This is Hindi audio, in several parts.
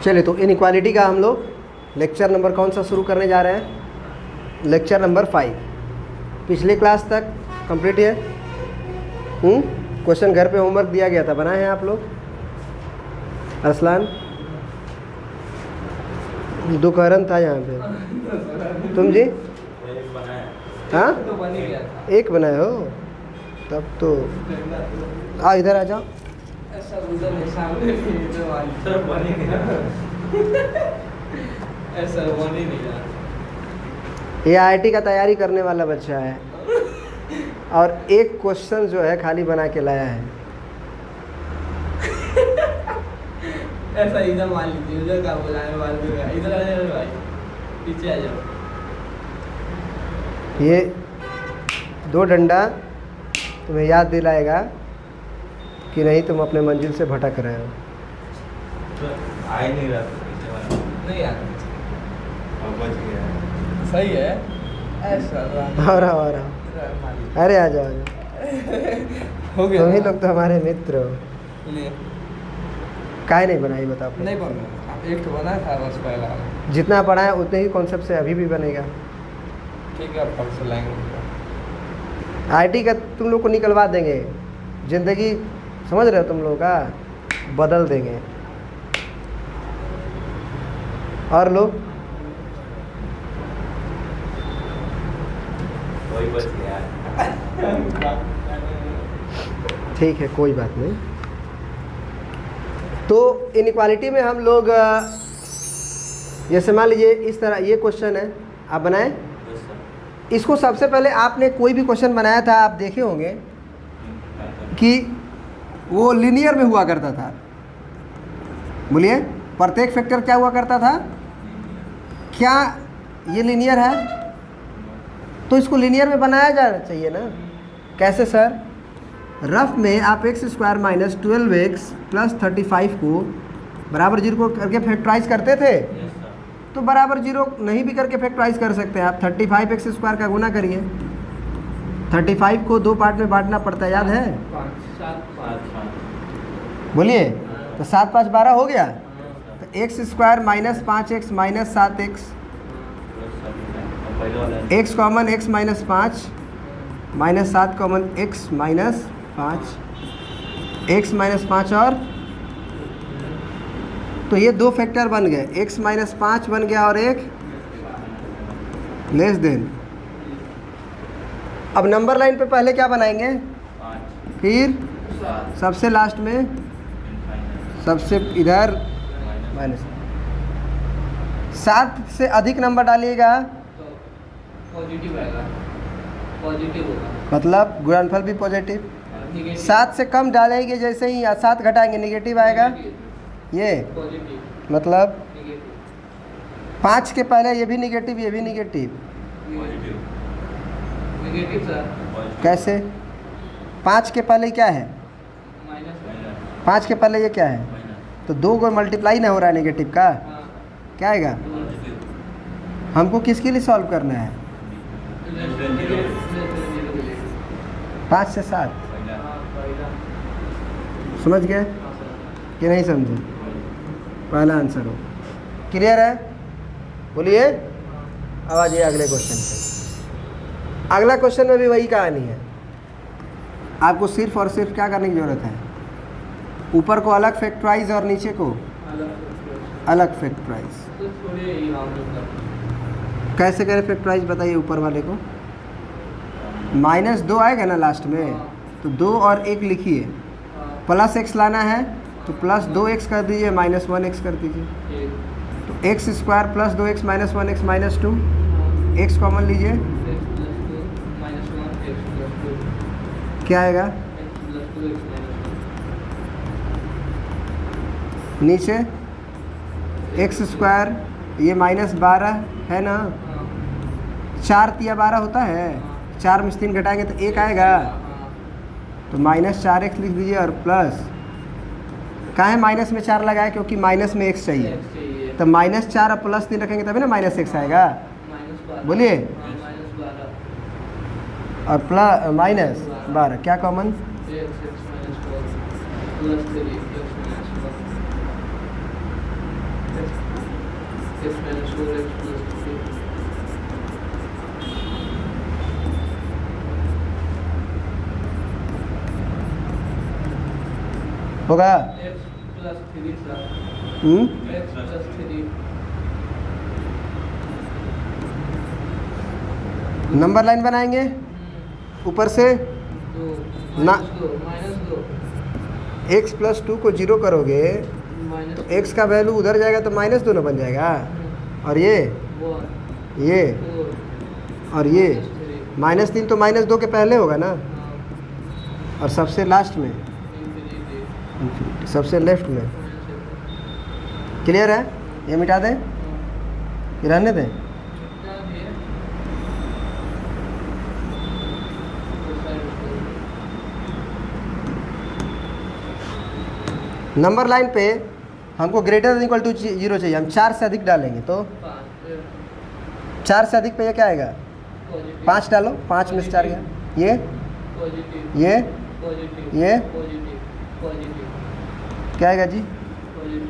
चलिए, तो इनइक्वालिटी का हम लोग लेक्चर नंबर कौन सा शुरू करने जा रहे हैं? Lecture number 5। पिछले क्लास तक कंप्लीट है। क्वेश्चन घर पे होमवर्क दिया गया था, बनाए हैं आप लोग? अरसलान दुकहरन था यहाँ पे। तुम जी? हाँ, एक बनाए हो? तब तो आ इधर आ जाओ। ये IIT का तैयारी करने वाला बच्चा है और एक क्वेश्चन जो है खाली बना के लाया है। ऐसा इधर मान लीजिए, उधर का बोला है, मान लीजिए इधर आ जाओ भाई, पीछे आ जाओ। ये 2 डंडा तुम्हें याद दिलाएगा कि नहीं तुम अपने मंजिल से भटक रहे हो। आ ही नहीं रहा था पीछे वाला। नहीं यार, अब बच गया। सही है ऐसा। और अरे आ जाओ, हो गया। तुम ही लोग तो हमारे मित्र हो। ले काहे नहीं बनाई बताओ? नहीं बना, एक तो बना था बस पहला। जितना पढ़ा है उतने ही कॉन्सेप्ट से अभी भी बनेगा। ठीक है, अब कल से लाएंगे। IIT का तुम लोग को निकलवा देंगे, जिंदगी समझ रहे हो तुम लोग का बदल देंगे। और लोग कोई बच गया। ठीक है, कोई बात नहीं। तो इनइक्वालिटी में हम लोग जैसे मान लीजिए इस तरह ये क्वेश्चन है, आप बनाएं। इसको सबसे पहले आपने कोई भी क्वेश्चन बनाया था, आप देखे होंगे कि वो लीनियर में हुआ करता था। बोलिए, प्रत्येक फैक्टर क्या हुआ करता था? क्या ये लीनियर है? तो इसको लीनियर में बनाया जाना चाहिए ना। कैसे सर? रफ में आप x² - 12x + 35 को बराबर 0 को करके फैक्टराइज करते थे, तो बराबर 0 नहीं भी करके फैक्टराइज कर सकते हैं आप। 35x² का गुना करिए। 35 को 2 पार्ट में बांटना पड़ता है, याद है? 5 7 बोलिए, तो 7 5 12 हो गया। तो x² - 5x - 7x, x common x - 5 - 7 common x - 5, x - 5 और तो ये 2 फैक्टर बन गए। x - 5 बन गया और एक लेस देन। अब नंबर लाइन पे पहले क्या बनाएंगे? फिर सबसे लास्ट में सबसे इधर माइनस। 7 से अधिक नंबर डालिएगा पॉजिटिव आएगा, पॉजिटिव होगा, मतलब गुणनफल भी पॉजिटिव। 7 से कम डालेंगे, जैसे ही 7 घटाएंगे निगेटिव आएगा। ये पॉजिटिव मतलब नेगेटिव, 5 के पहले ये भी निगेटिव, ये भी निगेटिव। Negative sir. कैसे? 5 के पहले क्या है? माइनस। 5 के पहले ये क्या है? तो 2 को मल्टीप्लाई ना हो रहा है नेगेटिव का, हाँ, क्या आएगा? हमको किसके लिए सॉल्व करना है? 5 से 7। समझ गए कि नहीं समझे? पहला आंसर हो। क्लियर है? बोलिए। अब आ जाइए अगले क्वेश्चन पे। अगला क्वेश्चन में भी वही कहानी है। आपको सिर्फ और सिर्फ क्या करने की ज़रूरत है? ऊपर को अलग फैक्टराइज और नीचे को अलग फैक्टराइज। कैसे करें फैक्टराइज बताइए? ऊपर वाले को -2 आएगा ना लास्ट में, तो 2 और 1 लिखिए। प्लस x लाना है तो प्लस 2x कर दीजिए, -1x कर दीजिए। तो x² + 2x - 1x - 2, x common लीजिए, क्या आएगा? नीचे x² ये -12 है ना, 4 × 12 होता है। 4 में से 3 घटाएंगे तो 1 आएगा, तो -4x लिख दीजिए और प्लस। काहे माइनस में 4 लगाए? क्योंकि माइनस में x चाहिए, तो -4 और +3 रखेंगे तभी ना -x आएगा। बोलिए। और -12 क्या common? x minus 4x plus 3 होगा। x plus 3 sir हम्म, x plus 3 नंबर लाइन बनाएंगे ऊपर से 2 ना- minus 2 x प्लस 2 को 0 करोगे minus तो x का वैल्यू उधर जाएगा तो माइनस दोनों बन जाएगा। और ये 1 ये 4 और ये -3 -3 तो -2 के पहले होगा ना, और सबसे लास्ट में infinity infinity, सबसे लेफ्ट में। क्लियर है? ये मिटा दें, ये रहने दें। नंबर लाइन पे हमको ग्रेटर देन इक्वल टू 0 चाहिए, हम 4 से अधिक डालेंगे तो 4 से अधिक पे ये क्या आएगा? 5 डालो, 5 में से 4 गया। ये पॉजिटिव ये पॉजिटिव ये पॉजिटिव पॉजिटिव क्या आएगा जी? पॉजिटिव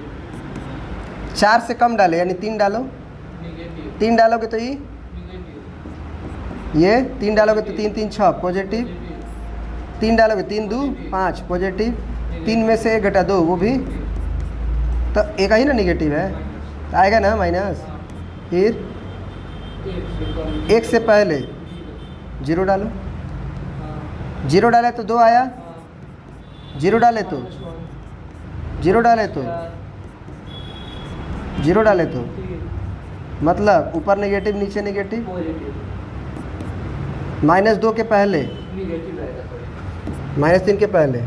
4 से कम डाले यानी 3 डालो, नेगेटिव 3 डालोगे तो ये नेगेटिव ये 3 डालोगे तो 3 3 6 पॉजिटिव, 3 डालोगे 3 2 5 पॉजिटिव, 3 में से 1 घटा 2 वो भी तो एक ही ना नेगेटिव है, तो आएगा ना माइनस। फिर 1 से पहले 0 डालो, 0 डाले तो 2 आया, 0 डाले तो 0 डाले तो 0 डाले तो मतलब ऊपर नेगेटिव नीचे नेगेटिव, -2 के पहले नेगेटिव आएगा -3 के पहले।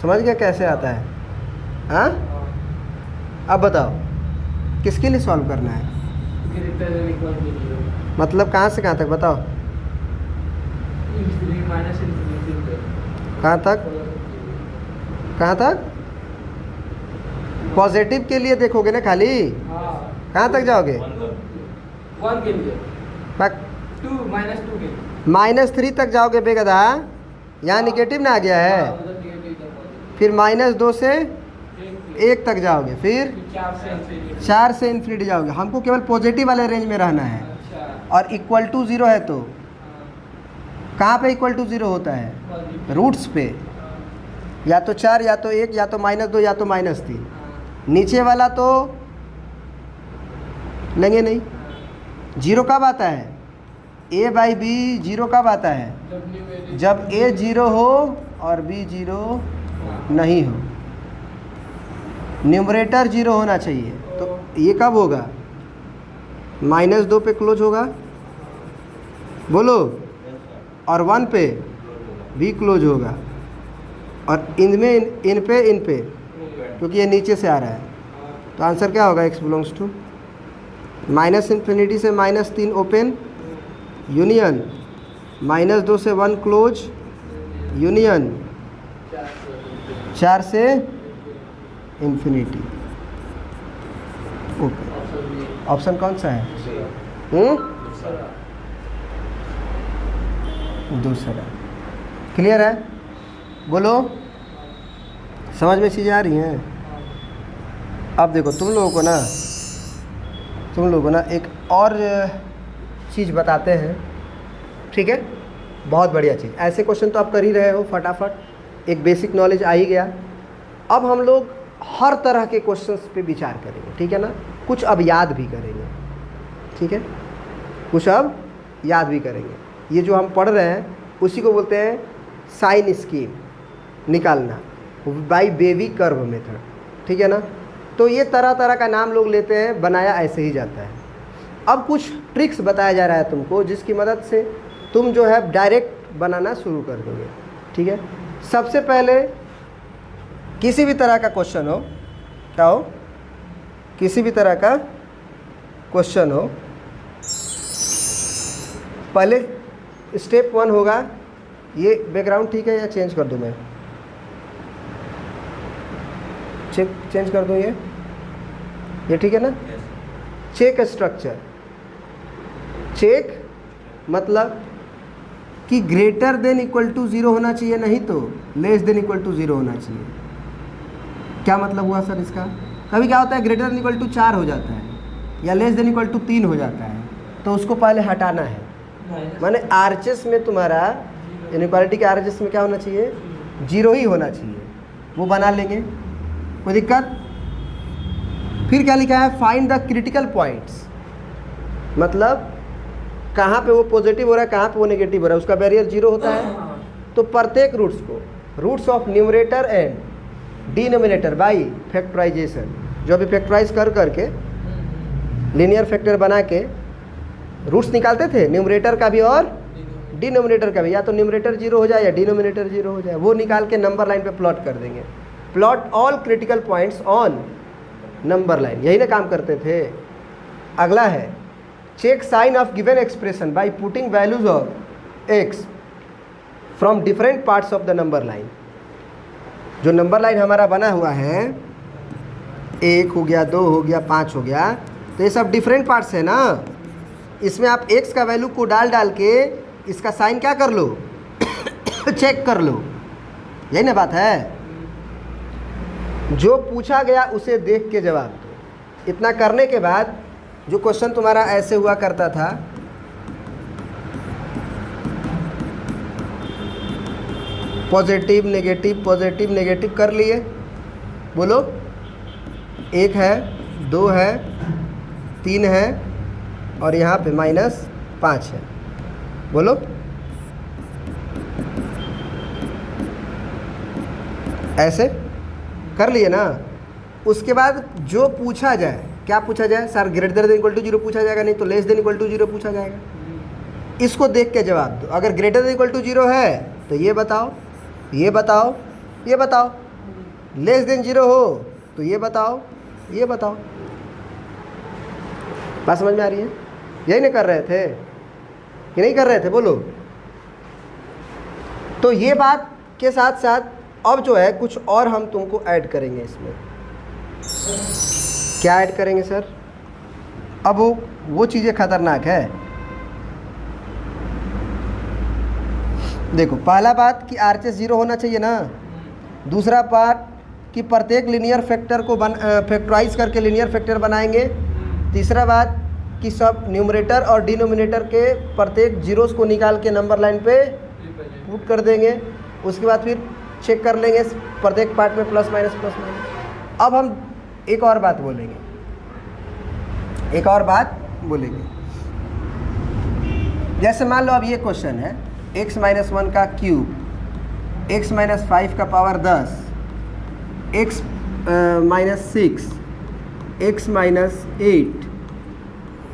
समझ गया कैसे आता है? हाँ, अब बताओ किसके लिए सॉल्व करना है? ग्रेटर देन इक्वल टू 0 मतलब कहाँ से कहाँ तक बताओ? इंफिनिटी माइनस इंफिनिटी कहाँ तक? कहाँ तक? पॉजिटिव के लिए देखोगे ना खाली, हाँ कहाँ तक जाओगे? 1 के लिए पक 2 -2 के लिए -3 तक जाओगे बेगदा, यहाँ निगेटिव ना आ गया है। हाँ, उधर नेगेटिव का पॉजिटिव फिर -2 से 1 तक जाओगे, फिर 4 से इंफिनिटी 4 से इन्फिनिटी जाओगे। हमको केवल पॉजिटिव वाले रेंज में रहना है। अच्छा और इक्वल टू 0 है तो कहाँ पे इक्वल टू 0 होता है? पॉजिटिव रूट्स पे, या तो 4 या तो 1 या तो -2 या तो -3। नीचे वाला तो लेंगे नहीं। 0 कब आता है? a/b 0 कब आता है? जब a 0 हो और b 0 नहीं हो। न्यूमरेटर 0 होना चाहिए, तो ये कब होगा? -2 पे क्लोज होगा, बोलो, और 1 पे भी क्लोज होगा, और इनमें इन पे क्योंकि ये नीचे से आ रहा है, तो आंसर क्या होगा? x बिलोंग्स टू -∞ से -3 ओपन यूनियन, -2 से 1 क्लोज यूनियन, 4 से इन्फिनिटी ओके। ऑप्शन कौन सा है? दूसरा। क्लियर है? बोलो, समझ में चीज़ें आ रही हैं? अब देखो तुम लोगों को ना एक और चीज़ बताते हैं, ठीक है? बहुत बढ़िया चीज़। ऐसे क्वेश्चन तो आप कर ही रहे हो फटाफट, एक बेसिक नॉलेज आ ही गया। अब हम लोग हर तरह के क्वेश्चंस पे विचार करेंगे, ठीक है ना? कुछ अब याद भी करेंगे, ठीक है? कुछ अब याद भी करेंगे। ये जो हम पढ़ रहे हैं उसी को बोलते हैं साइन स्कीम निकालना बाय बेबी कर्व मेथड, ठीक है ना? तो ये तरह तरह का नाम लोग लेते हैं, बनाया ऐसे ही जाता है। अब कुछ ट्रिक्स बताया जा रहा है तुमको, जिसकी मदद से तुम जो है डायरेक्ट बनाना शुरू कर दोगे, ठीक है? सबसे पहले किसी भी तरह का क्वेश्चन हो, क्या हो, किसी भी तरह का क्वेश्चन हो, पहले स्टेप 1 होगा, ये बैकग्राउंड ठीक है या चेंज कर दूं मैं? चेंज कर दूं ये ठीक है ना? चेक स्ट्रक्चर, चेक मतलब कि ग्रेटर देन इक्वल टू 0 होना चाहिए, नहीं तो लेस देन इक्वल टू 0 होना चाहिए। क्या मतलब हुआ सर इसका? कभी क्या होता है ग्रेटर देन इक्वल टू 4 हो जाता है या लेस देन इक्वल टू 3 हो जाता है, तो उसको पहले हटाना है। माने आरएचएस में तुम्हारा इनइक्वालिटी के आरएचएस में क्या होना चाहिए, 0 ही होना चाहिए, वो बना लेंगे, कोई दिक्कत। फिर क्या लिखा है, फाइंड द क्रिटिकल पॉइंट्स, मतलब कहाँ पे वो पॉजिटिव हो रहा है, कहाँ पे वो नेगेटिव हो रहा है, उसका बैरियर 0 होता है। तो प्रत्येक रूट्स को, roots of numerator and denominator by factorization, जो भी फैक्टराइज कर करके लीनियर फैक्टर बना के रूट्स निकालते थे न्यूमरेटर का भी और डिनोमिनेटर का भी, या तो न्यूमरेटर 0 हो जाए या डिनोमिनेटर 0 हो जाए, वो निकाल के नंबर लाइन पे प्लॉट कर देंगे। Plot all critical points on number line, यही ना काम करते थे। अगला है check sign of given expression by putting values of x from different parts of the number line. जो नंबर लाइन हमारा बना हुआ है, 1 हो गया, 2 हो गया, 5 हो गया, तो ये सब डिफरेंट पार्ट्स है ना, इसमें आप x का वैल्यू को डाल के इसका साइन क्या कर लो चेक कर लो, यही ना बात है। जो पूछा गया उसे देख के जवाब दो। इतना करने के बाद जो क्वेश्चन तुम्हारा ऐसे हुआ करता था, पॉजिटिव नेगेटिव कर लिए, बोलो 1 है, 2 है, 3 है और यहाँ पे -5 है, बोलो ऐसे कर लिए ना। उसके बाद जो पूछा जाए, क्या पूछा जाए, sir greater than equal to 0 पूछा जाएगा, नहीं तो लेस देन इक्वल टू 0 पूछा जाएगा। इसको देख के जवाब दो। अगर ग्रेटर देन इक्वल टू 0 है तो ये बताओ, ये बताओ, ये बताओ, लेस देन 0 हो तो ये बताओ, ये बताओ। बात समझ में आ रही है? यही नहीं कर रहे थे कि नहीं कर रहे थे, बोलो। तो ये बात के साथ साथ अब जो है कुछ और हम तुमको ऐड करेंगे इसमें। क्या ऐड करेंगे सर? अब वो चीज़ें खतरनाक है। देखो, पहला बात कि आरएचएस 0 होना चाहिए ना। दूसरा बात कि प्रत्येक लीनियर फैक्टर को फैक्टराइज करके लीनियर फैक्टर बनाएंगे। तीसरा बात कि सब न्यूमरेटर और डिनोमिनेटर के प्रत्येक जीरोस को निकाल के नंबर लाइन पे पुट कर देंगे। उसके बाद फिर चेक कर लेंगे प्रत्येक पार्ट में प्लस माइनस। अब हम एक और बात बोलेंगे, जैसे मान लो अब ये क्वेश्चन है x-1 का क्यूब, x-5 का power 10, x-6, x-8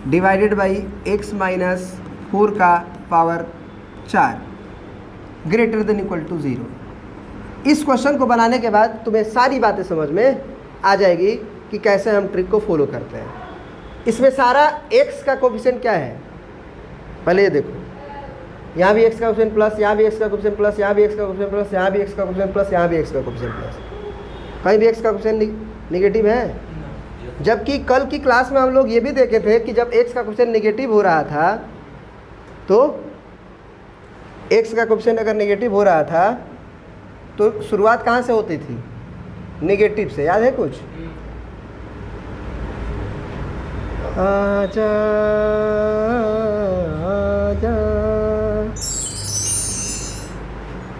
divided by x-4 का power 4 greater than equal to 0। इस क्वेश्चन को बनाने के बाद तुम्हें सारी बातें समझ में आ जाएगी कि कैसे हम ट्रिक को फॉलो करते हैं। इसमें सारा x का कोफिशिएंट क्या है, पहले ये देखो। यहाँ भी x का कोफिशिएंट प्लस, यहाँ भी x का कोफिशिएंट प्लस, यहाँ भी x का कोफिशिएंट प्लस, यहाँ भी x का कोफिशिएंट प्लस, यहाँ भी x का कोफिशिएंट प्लस। कहीं भी x का कोफिशिएंट नेगेटिव है। जबकि कल की क्लास में हम लोग ये भी देखे थे कि जब x का कोफिशिएंट नेगेटिव हो रहा था, तो x का कोफिशिएंट अगर नेगेटिव हो रहा था तो शुरुआत कहाँ से होती थी, नेगेटिव से। याद है कुछ? आजा आजा,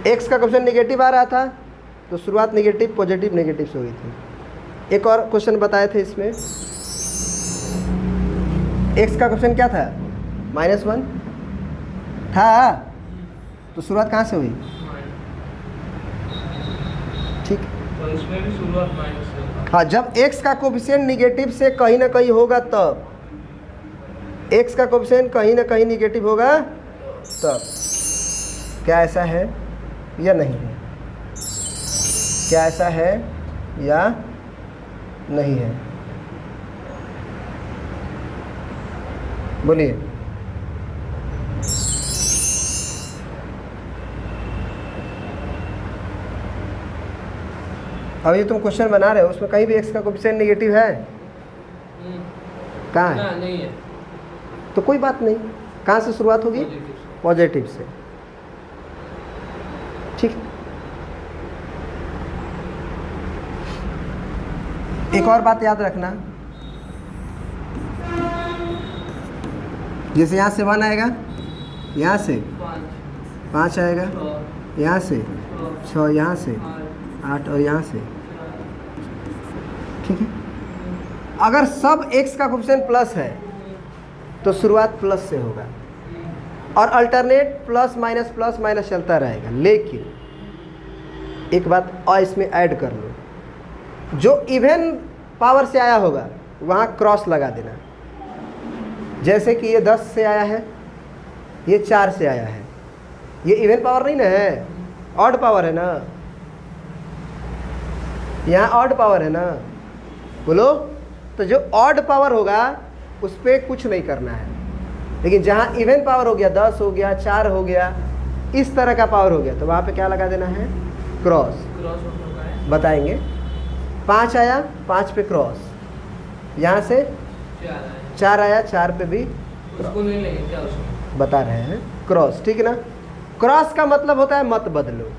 x का कोफिशिएंट नेगेटिव आ रहा था तो शुरुआत नेगेटिव पॉजिटिव नेगेटिव से हुई थी। एक और क्वेश्चन बताए थे इसमें, x का कोफिशिएंट क्या था, -1 था, तो शुरुआत कहाँ से हुई? ठीक, तो इसमें भी शुरुआत माइनस से। हाँ, जब x का कोफिशिएंट नेगेटिव से कहीं ना कहीं होगा तब, x का कोफिशिएंट कहीं ना कहीं नेगेटिव होगा तब। क्या ऐसा है या नहीं है? क्या ऐसा है या नहीं है? बोलिए। अब ये तुम क्वेश्चन बना रहे हो, उसमें कहीं भी x का कोफिशिएंट नेगेटिव है? कहाँ है? ना, नहीं है। तो कोई बात नहीं, कहाँ से शुरुआत होगी? पॉजिटिव से। ठीक। एक और बात याद रखना, जैसे यहाँ से 1 आएगा, यहाँ से 5 आएगा, यहाँ से 6, यहाँ से 8 और यहाँ से, ठीक है। अगर सब x का कोएफिशिएंट प्लस है तो शुरुआत प्लस से होगा और अल्टरनेट प्लस माइनस चलता रहेगा। लेकिन एक बात और इसमें ऐड कर लो, जो इवन पावर से आया होगा वहाँ क्रॉस लगा देना। जैसे कि ये 10 से आया है, ये 4 से आया है, ये इवन पावर नहीं ना है, ऑड पावर है ना, यहाँ ऑड पावर है ना, बोलो। तो जो ऑड पावर होगा उस पर कुछ नहीं करना है, लेकिन जहाँ इवन पावर हो गया, 10 हो गया, 4 हो गया, इस तरह का पावर हो गया, तो वहाँ पे क्या लगा देना है, क्रॉस। बताएंगे। 5 आया, 5 पे क्रॉस, यहाँ से 4 आया, 4 पे भी उसको नहीं लेंगे क्या उसको? बता रहे हैं क्रॉस, ठीक है ना। क्रॉस का मतलब होता है मत बदलो,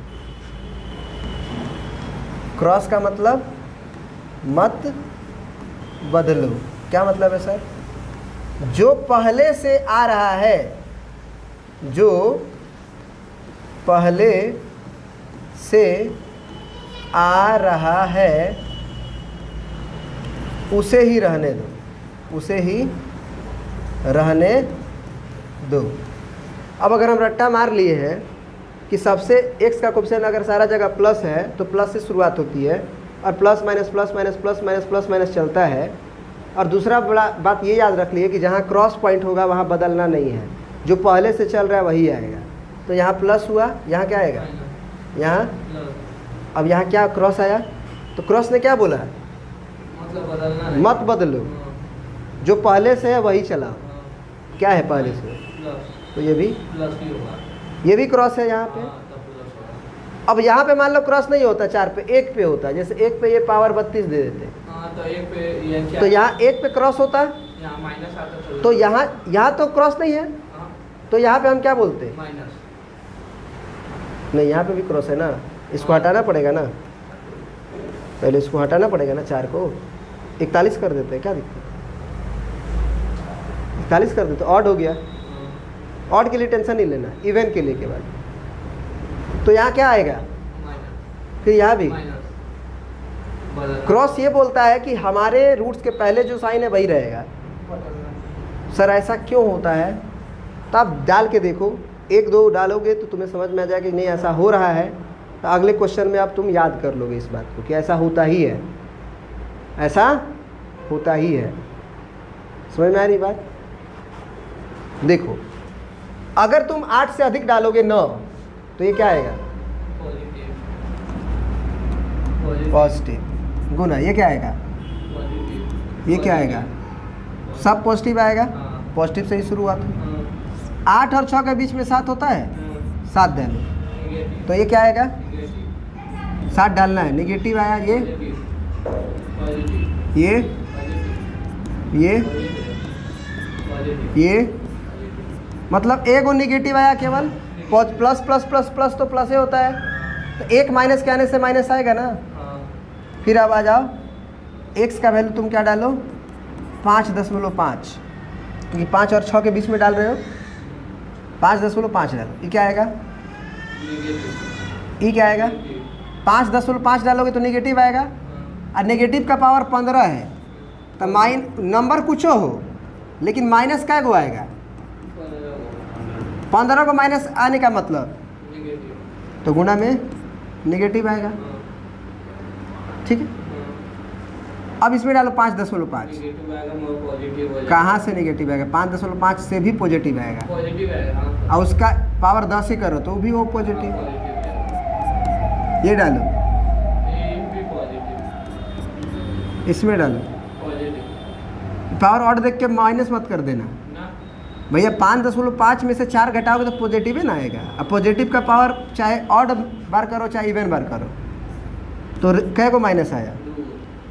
क्रॉस का मतलब मत बदलो। क्या मतलब है सर? जो पहले से आ रहा है, जो पहले से आ रहा है उसे ही रहने दो, उसे ही रहने दो। अब अगर हम रट्टा मार लिए हैं कि सबसे x का कोएफिशिएंट अगर सारा जगह प्लस है तो प्लस से शुरुआत होती है और प्लस माइनस चलता है। और दूसरा बड़ा बात ये याद रख लिए कि जहाँ क्रॉस पॉइंट होगा वहाँ बदलना नहीं है, जो पहले से चल रहा है वही आएगा। तो यहाँ प्लस हुआ, यहाँ क्या आएगा, यहाँ। अब यहाँ क्या क्रॉस आया, तो क्रॉस ने क्या बोला, मतलब बदलना नहीं। मत बदलो, जो पहले से है वही चलाओ। क्या है पहले से, तो ये भी प्लस ही होगा, ये भी क्रॉस है यहाँ पे। तब प्लस होगा। अब यहाँ पे मान लो क्रॉस नहीं होता 4 पे, 1 पे होता, जैसे 1 पे ये पावर 32 दे देते, हाँ, तो एक पे ये क्या? तो यहाँ 1 पे क्रॉस होता, यहाँ माइनस आता तो यहाँ तो क्रॉस नहीं है, हाँ, तो यहाँ पे हम क्या बोलते, माइनस। नहीं यहाँ पे भी क्रॉस है ना, इसको हटाना पड़ेगा ना, पहले इसको हटाना पड़ेगा ना, 4 को 41 कर देते हैं, क्या दिक्कत, 41 कर देते, ऑड हो गया। ऑड के लिए टेंशन नहीं लेना, इवन के लिए केवल। तो यहाँ क्या आएगा, माइनस, फिर यहाँ भी माइनस बदलना। क्रॉस ये बोलता है कि हमारे रूट्स के पहले जो साइन है वही रहेगा। सर ऐसा क्यों होता है, तो आप डाल के देखो, 1-2 डालोगे तो तुम्हें समझ में आ जाएगा कि नहीं ऐसा हो रहा है। तो अगले क्वेश्चन में आप तुम याद कर लोगे इस बात को कि ऐसा होता ही है, ऐसा होता ही है। समझ में आ रही बात? देखो, अगर तुम 8 से अधिक डालोगे 9, तो ये क्या आएगा, पॉजिटिव गुना। ये क्या आएगा, ये क्या आएगा, सब पॉजिटिव आएगा, पॉजिटिव से ही शुरुआत हो। 8 और 6 के बीच में 7 होता है, 7 डालो, तो ये क्या आएगा, 7 डालना है, निगेटिव आया। ये मतलब एक और निगेटिव आया केवल, प्लस प्लस प्लस प्लस तो प्लस ही होता है, तो एक माइनस के आने से माइनस आएगा ना। फिर अब आ जाओ, x का वैल्यू तुम क्या डालो, 5.5, क्योंकि 5 और 6 के बीच में डाल रहे हो, 5.5 डालो। ये क्या आएगा, ये क्या आएगा, 5.5 डालोगे तो निगेटिव आएगा, और नेगेटिव का पावर 15 है, तो नंबर कुछ हो लेकिन माइनस क्या को आएगा, 15 को माइनस आने का मतलब तो गुणा में नेगेटिव आएगा, ठीक है। अब इसमें डालो 5.5, कहाँ से नेगेटिव आएगा, 5.5 से भी पॉजिटिव आएगा, और उसका पावर 10 ही करो तो भी वो पॉजिटिव। ये डालो, इसमें डालो, पावर ऑड देख के माइनस मत कर देना भैया। 5.5 में से 4 घटाओगे तो पॉजिटिव ही ना आएगा। अब पॉजिटिव का पावर चाहे ऑड बार करो चाहे इवन बार करो, तो कै को माइनस आया।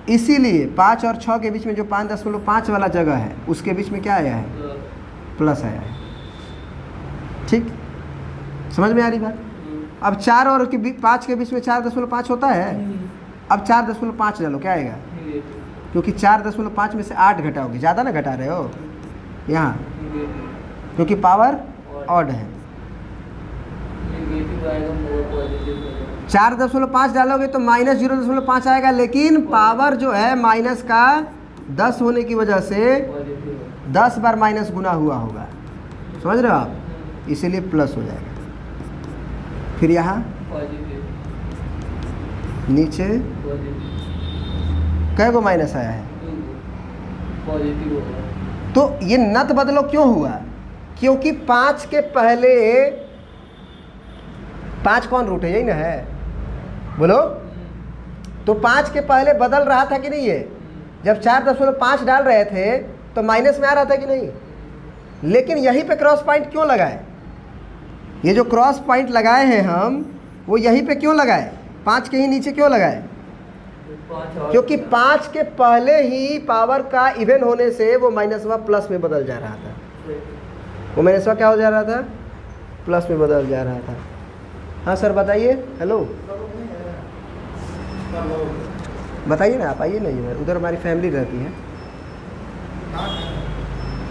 इसीलिए 5 और 6 के बीच में जो 5.5 वाला जगह है उसके बीच में क्या आया है, प्लस आया है, ठीक। समझ में आ रही बात? अब 4 और 5 के बीच में 4.5 होता है, अब 4.5 डालो, क्या आएगा, क्योंकि 4.5 में से 8 घटाओगे, ज़्यादा ना घटा रहे हो यहाँ, क्योंकि पावर ऑड है। 4.5 डालोगे तो -0.5 आएगा, लेकिन पावर जो है माइनस का 10 होने की वजह से 10 बार माइनस गुना हुआ होगा, समझ रहे हो आप, इसीलिए प्लस हो जाएगा। फिर यहाँ नीचे कै गो माइनस आया है, तो ये नत बदलो क्यों हुआ, क्योंकि 5 के पहले 5 कौन रूट है, यही ना है, बोलो। तो 5 के पहले बदल रहा था कि नहीं, है जब 4.5 डाल रहे थे तो माइनस में आ रहा था कि नहीं, लेकिन यहीं पे क्रॉस पॉइंट क्यों लगाए, ये जो क्रॉस पॉइंट लगाए हैं हम, वो यहीं पे क्यों लगाए, 5 के ही नीचे क्यों लगाए, क्योंकि 5 के पहले ही पावर का इवन होने से वो माइनसवा प्लस में बदल जा रहा था, वो माइनसवा क्या हो जा रहा था, प्लस में बदल जा रहा था। हाँ सर बताइए, हेलो बताइए ना, आप आइए ना इधर, उधर हमारी फैमिली रहती है।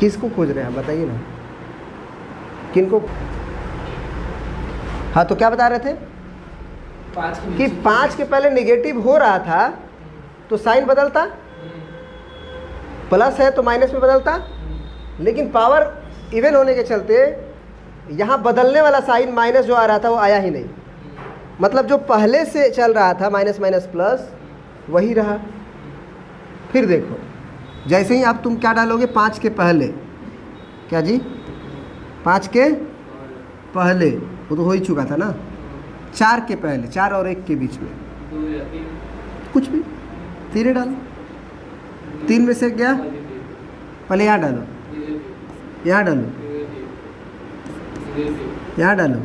किसको खोज रहे हैं आप बताइए ना, किनको। हाँ तो क्या बता रहे थे कि 5 के पहले नेगेटिव हो रहा था तो साइन बदलता, प्लस है तो माइनस में बदलता, लेकिन पावर इवन होने के चलते यहाँ बदलने वाला साइन माइनस जो आ रहा था वो आया ही नहीं, मतलब जो पहले से चल रहा था माइनस माइनस प्लस वही रहा। फिर देखो जैसे ही आप तुम क्या डालोगे, 5 के पहले, क्या जी 5 के पहले, वो तो हो ही चुका था ना, 4 के पहले, 4 और 1 के बीच में कुछ भी 3 डालो, 3 में से क्या, पहले यहाँ डालो, यहाँ डालो, यहाँ डालो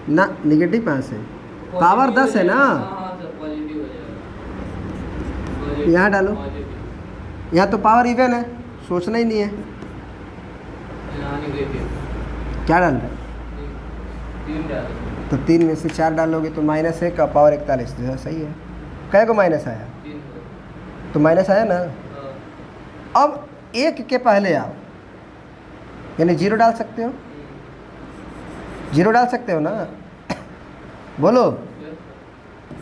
ना, निगेटिव कहाँ से, पावर 10 है ना, यहाँ डालो, यहाँ तो पावर इवन है, सोचना ही नहीं है, क्या डाल रहे, तो 3 में से 4 डालोगे तो -1 का पावर 41, सही है। कै को माइनस आया, तो माइनस आया ना। अब 1 के पहले आओ, यानी 0 डाल सकते हो, 0 डाल सकते हो ना, बोलो।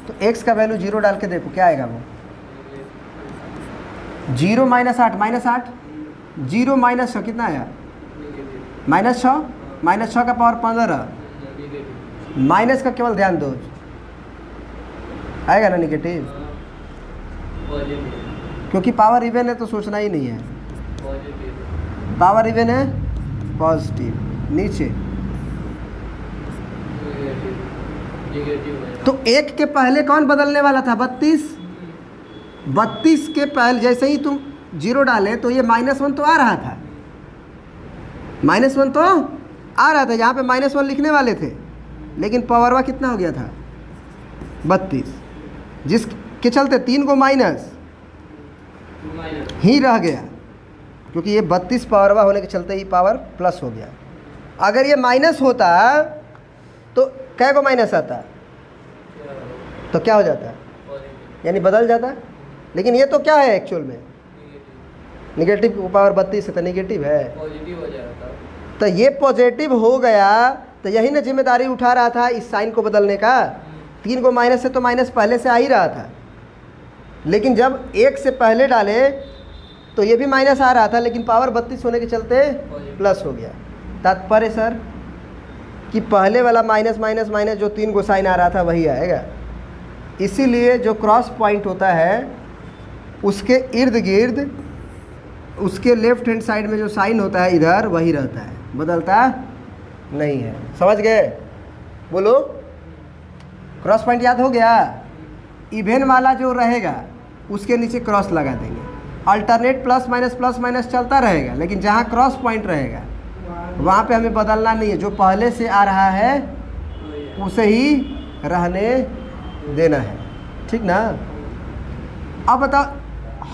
तो x का वैल्यू 0 डाल के देखो क्या आएगा, वो 0 -8, -8, 0 -6 कितना आया, -6, -6 का पावर 15, माइनस का केवल ध्यान दो, आएगा ना निगेटिव, क्योंकि पावर इवन है तो सोचना ही नहीं है, पावर इवन है पॉजिटिव, नीचे तो 1 के पहले कौन बदलने वाला था, 32 के पहले जैसे ही तुम 0 डाले तो ये -1 तो आ रहा था, -1 तो आ रहा था, यहाँ पे -1 लिखने वाले थे, लेकिन पावरवा कितना हो गया था 32, जिसके चलते 3 को माइनस ही रह गया, क्योंकि ये 32 पावरवा होने के चलते ही पावर प्लस हो गया। अगर ये माइनस होता तो कै को माइनस आता, तो क्या हो जाता, यानी बदल जाता, लेकिन ये तो क्या है एक्चुअल में, निगेटिव पावर 32 है तो निगेटिव है, तो ये पॉजिटिव हो गया, तो यही ना जिम्मेदारी उठा रहा था इस साइन को बदलने का। 3 को माइनस से तो माइनस पहले से आ ही रहा था, लेकिन जब 1 से पहले डाले तो ये भी माइनस आ रहा था, लेकिन पावर 32 होने के चलते प्लस हो गया। तात्पर्य सर कि पहले वाला माइनस माइनस माइनस जो 3 को साइन आ रहा था वही आएगा, इसीलिए जो क्रॉस पॉइंट होता है उसके इर्द गिर्द उसके लेफ्ट हैंड साइड में जो साइन होता है इधर वही रहता है, बदलता नहीं है। समझ गए, बोलो। क्रॉस पॉइंट याद हो गया, इवेन वाला जो रहेगा उसके नीचे क्रॉस लगा देंगे, अल्टरनेट प्लस माइनस चलता रहेगा, लेकिन जहाँ क्रॉस पॉइंट रहेगा वहाँ पे हमें बदलना नहीं है, जो पहले से आ रहा है उसे ही रहने देना है, ठीक ना। अब बताओ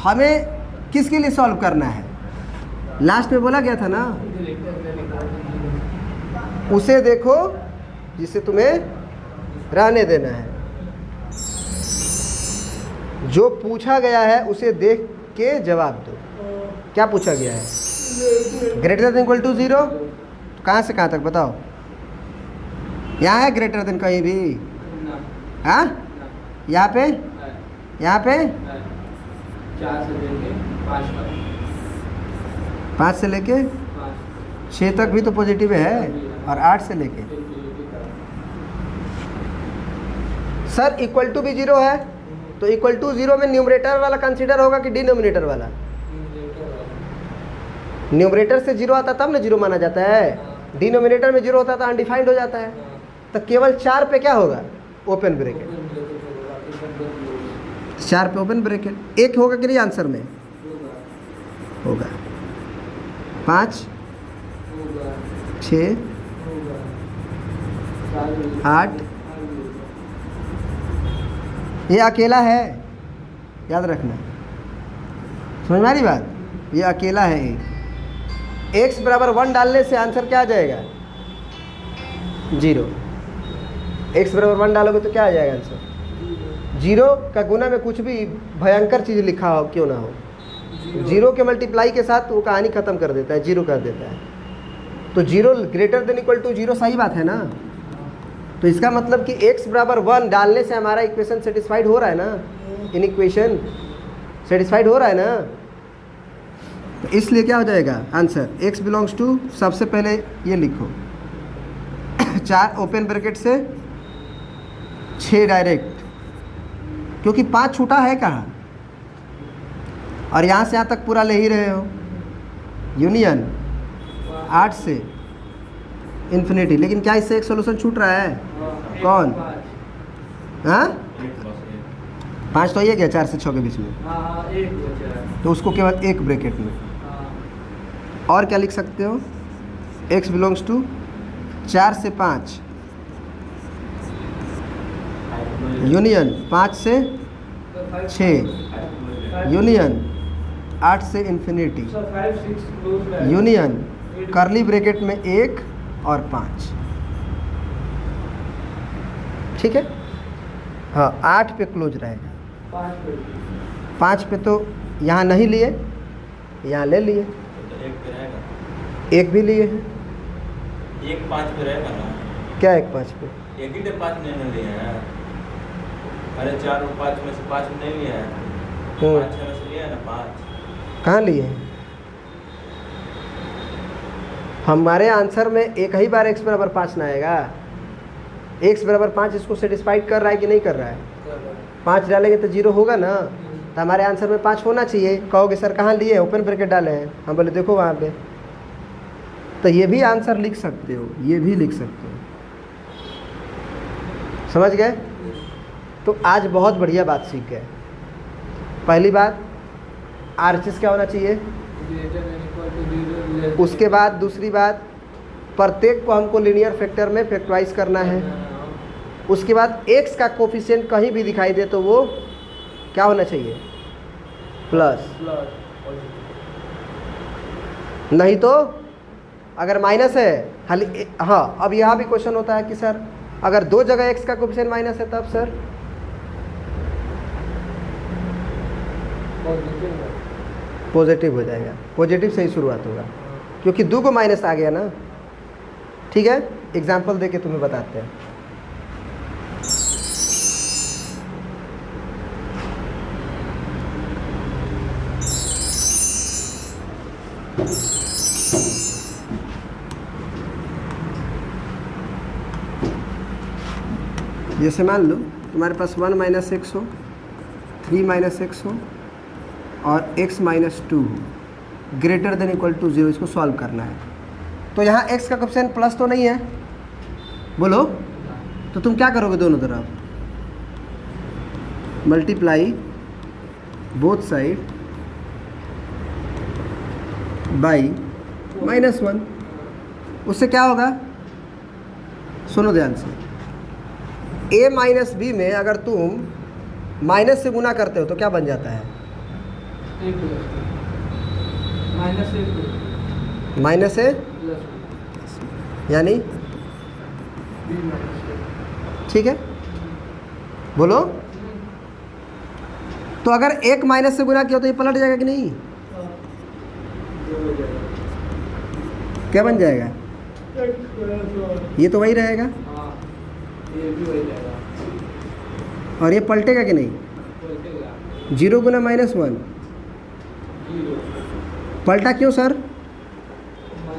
हमें किसके लिए सॉल्व करना है, लास्ट में बोला गया था ना, उसे देखो जिसे तुम्हें रहने देना है, जो पूछा गया है उसे देख के जवाब दो। क्या पूछा गया है? Greater than equal to 0। कहाँ से कहाँ तक बताओ? यहाँ है ग्रेटर देन कहीं भी? ना हाँ, ना यहाँ पे, है, यहाँ पे है। 4 से लेके 5 तक 5 से लेके 5 6 तक भी तो पॉजिटिव है, और 8 से लेके सर इक्वल टू भी 0 है, तो इक्वल टू 0 में न्यूमरेटर वाला कंसीडर होगा कि डिनोमिनेटर वाला? न्यूमरेटर से 0 आता तब ना 0 माना जाता है, डिनोमिनेटर में 0 होता तो अनडिफाइंड हो जाता है। तो केवल 4 पे क्या होगा? Open bracket. 4 पे ओपन ब्रैकेट। एक होगा कि नहीं आंसर में? होगा। 5 6 8 ये अकेला है, याद रखना। समझ में आ रही बात? ये अकेला है एक। x बराबर 1 डालने से आंसर क्या आ जाएगा? 0। x बराबर 1 डालोगे तो क्या आ जाएगा आंसर? 0 का गुना में कुछ भी भयंकर चीज़ लिखा हो क्यों ना हो, 0 के मल्टीप्लाई के साथ वो कहानी ख़त्म कर देता है, 0 कर देता है। तो 0 ग्रेटर देन इक्वल टू 0 सही बात है ना? तो इसका मतलब कि x बराबर 1 डालने से हमारा इक्वेशन सेटिस्फाइड हो रहा है ना? इन इक्वेशन सेटिस्फाइड हो रहा है ना? तो इसलिए क्या हो जाएगा आंसर? x बिलोंग्स टू, सबसे पहले ये लिखो 4 ओपन ब्रैकेट से 6 डायरेक्ट, क्योंकि 5 छूटा है कहाँ, और यहाँ से यहाँ तक पूरा ले ही रहे हो। यूनियन 8 से इन्फिनिटी। लेकिन क्या इससे एक सोल्यूशन छूट रहा है? कौन? हाँ, 5 तो ये गया 4 से 6 के बीच में, तो उसको केवल एक ब्रैकेट में। और क्या लिख सकते हो? x बिलोंग्स टू 4 से 5 यूनियन 5 से 6 यूनियन 8 से इन्फिनिटी यूनियन कर्ली ब्रैकेट में 1 और 5। ठीक है? हाँ, 8 पे क्लोज रहेगा। 5 पे तो यहाँ नहीं लिए, यहाँ ले लिए, एक भी लिए हैं। 1 5 पे रहेगा ना? क्या 1 5 पे? एक ही तो 5 नहीं लिए हैं। अरे 4 और 5 में से 5 नहीं लिए हैं, 5 6 में से लिए हैं ना 5। कहाँ लिए हैं? हमारे आंसर में एक ही बार x बराबर 5 ना आएगा। x बराबर 5 इसको सेटिस्फाइड कर रहा है कि नहीं कर रहा है? 5 डालेंगे तो 0 होगा ना, तो हमारे आंसर में 5 होना चाहिए। कहोगे सर कहाँ लिए? ओपन ब्रैकेट डाले हैं। हम बोले देखो वहाँ पे। तो ये भी आंसर लिख सकते हो, ये भी लिख सकते हो। समझ गए? तो आज बहुत बढ़िया बात सीख गए। पहली बात, RHS क्या होना चाहिए? उसके बाद दूसरी बात, प्रत्येक को हमको लीनियर फैक्टर में फैक्टराइज करना है। उसके बाद x का कोफिशिएंट कहीं भी दिखाई दे तो वो क्या होना चाहिए? प्लस। नहीं तो अगर माइनस है खाली। हाँ, अब यहाँ भी क्वेश्चन होता है कि सर अगर 2 जगह x का कोफिशिएंट माइनस है तब सर पॉजिटिव हो जाएगा। पॉजिटिव से ही शुरुआत होगा, क्योंकि 2 को माइनस आ गया ना। ठीक है, एग्जाम्पल दे के तुम्हें बताते हैं। जैसे मान लो तुम्हारे पास 1 माइनस x हो, 3 माइनस x हो और x माइनस 2 हो, ग्रेटर देन इक्वल टू 0। इसको सॉल्व करना है। तो यहाँ x का कोफिशिएंट प्लस तो नहीं है, बोलो। तो तुम क्या करोगे? दोनों तरफ मल्टीप्लाई बोथ साइड बाई -1। उससे क्या होगा? सुनो ध्यान से। a माइनस बी में अगर तुम माइनस से गुना करते हो तो क्या बन जाता है? माइनस है, यानी ठीक है, बोलो। तो अगर एक माइनस से गुना किया तो ये पलट जाएगा कि नहीं? क्या बन जाएगा? ये तो वही रहेगा ये भी वही जाएगा और ये पलटेगा कि नहीं? बोलते 0 गुना -1 जीरो पलटा क्यों सर? -1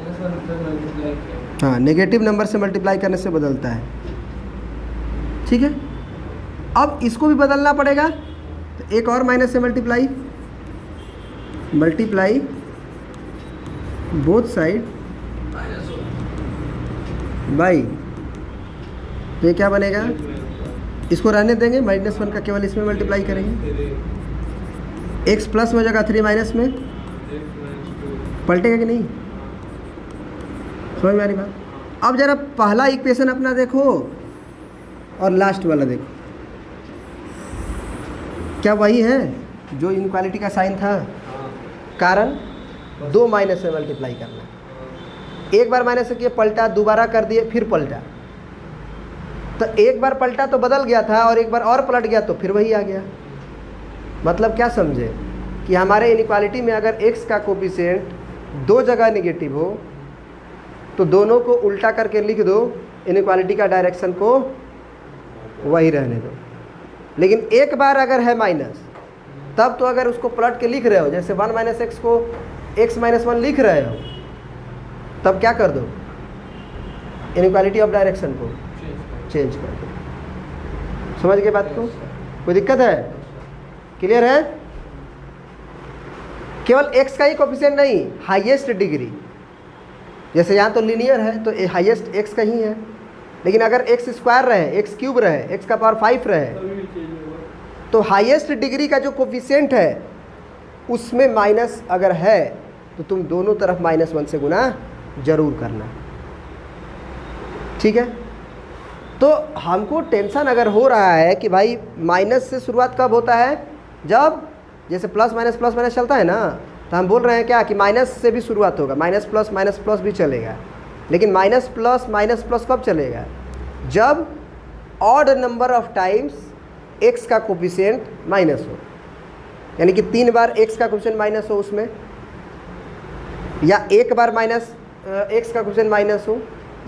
से मल्टीप्लाई किया हाँ, नेगेटिव नंबर से मल्टीप्लाई करने से बदलता है। ठीक है, अब इसको भी बदलना पड़ेगा तो एक और माइनस से मल्टीप्लाई बोथ साइड बाई, तो ये क्या बनेगा? इसको रहने देंगे, -1 का केवल इसमें मल्टीप्लाई करेंगे। x प्लस में हो जाएगा 3 माइनस में, पलटेगा कि नहीं? समझ में आ रही बात? अब जरा पहला इक्वेशन अपना देखो और लास्ट वाला देखो, क्या वही है जो इनक्वालिटी का साइन था? कारण 2 माइनस से मल्टीप्लाई करना, एक बार माइनस से किए पलटा, दोबारा कर दिए फिर पलटा, तो एक बार पलटा तो बदल गया था और एक बार और पलट गया तो फिर वही आ गया। मतलब क्या समझे कि हमारे इनइक्वालिटी में अगर x का कोफिशिएंट 2 जगह नेगेटिव हो तो दोनों को उल्टा करके लिख दो, इनइक्वालिटी का डायरेक्शन को वही रहने दो। लेकिन एक बार अगर है माइनस, तब तो अगर उसको पलट के लिख रहे हो, जैसे 1 माइनस एक्स को x माइनस 1 लिख रहे हो, तब क्या कर दो? इनइक्वालिटी ऑफ डायरेक्शन को चेंज कर दो। समझ गए बात को? कोई दिक्कत है? क्लियर है? केवल x का ही कोफिशिएंट नहीं, हाईएस्ट डिग्री, जैसे यहाँ तो लीनियर है तो हाईएस्ट x का ही है, लेकिन अगर x स्क्वायर रहे, x क्यूब रहे, x का पावर 5 रहे, तो हाईएस्ट डिग्री का जो कोफिशिएंट है उसमें माइनस अगर है तो तुम दोनों तरफ -1 से गुना जरूर करना। ठीक है, तो हमको टेंशन अगर हो रहा है कि भाई माइनस से शुरुआत कब होता है? जब जैसे प्लस माइनस चलता है ना, तो हम बोल रहे हैं क्या कि माइनस से भी शुरुआत होगा, माइनस प्लस भी चलेगा, लेकिन माइनस प्लस कब चलेगा? जब odd number of times x का कोफिशिएंट माइनस हो, यानी कि 3 बार x का कोफिशिएंट माइनस हो उसमें, या 1 बार माइनस x का कोफिशिएंट माइनस हो,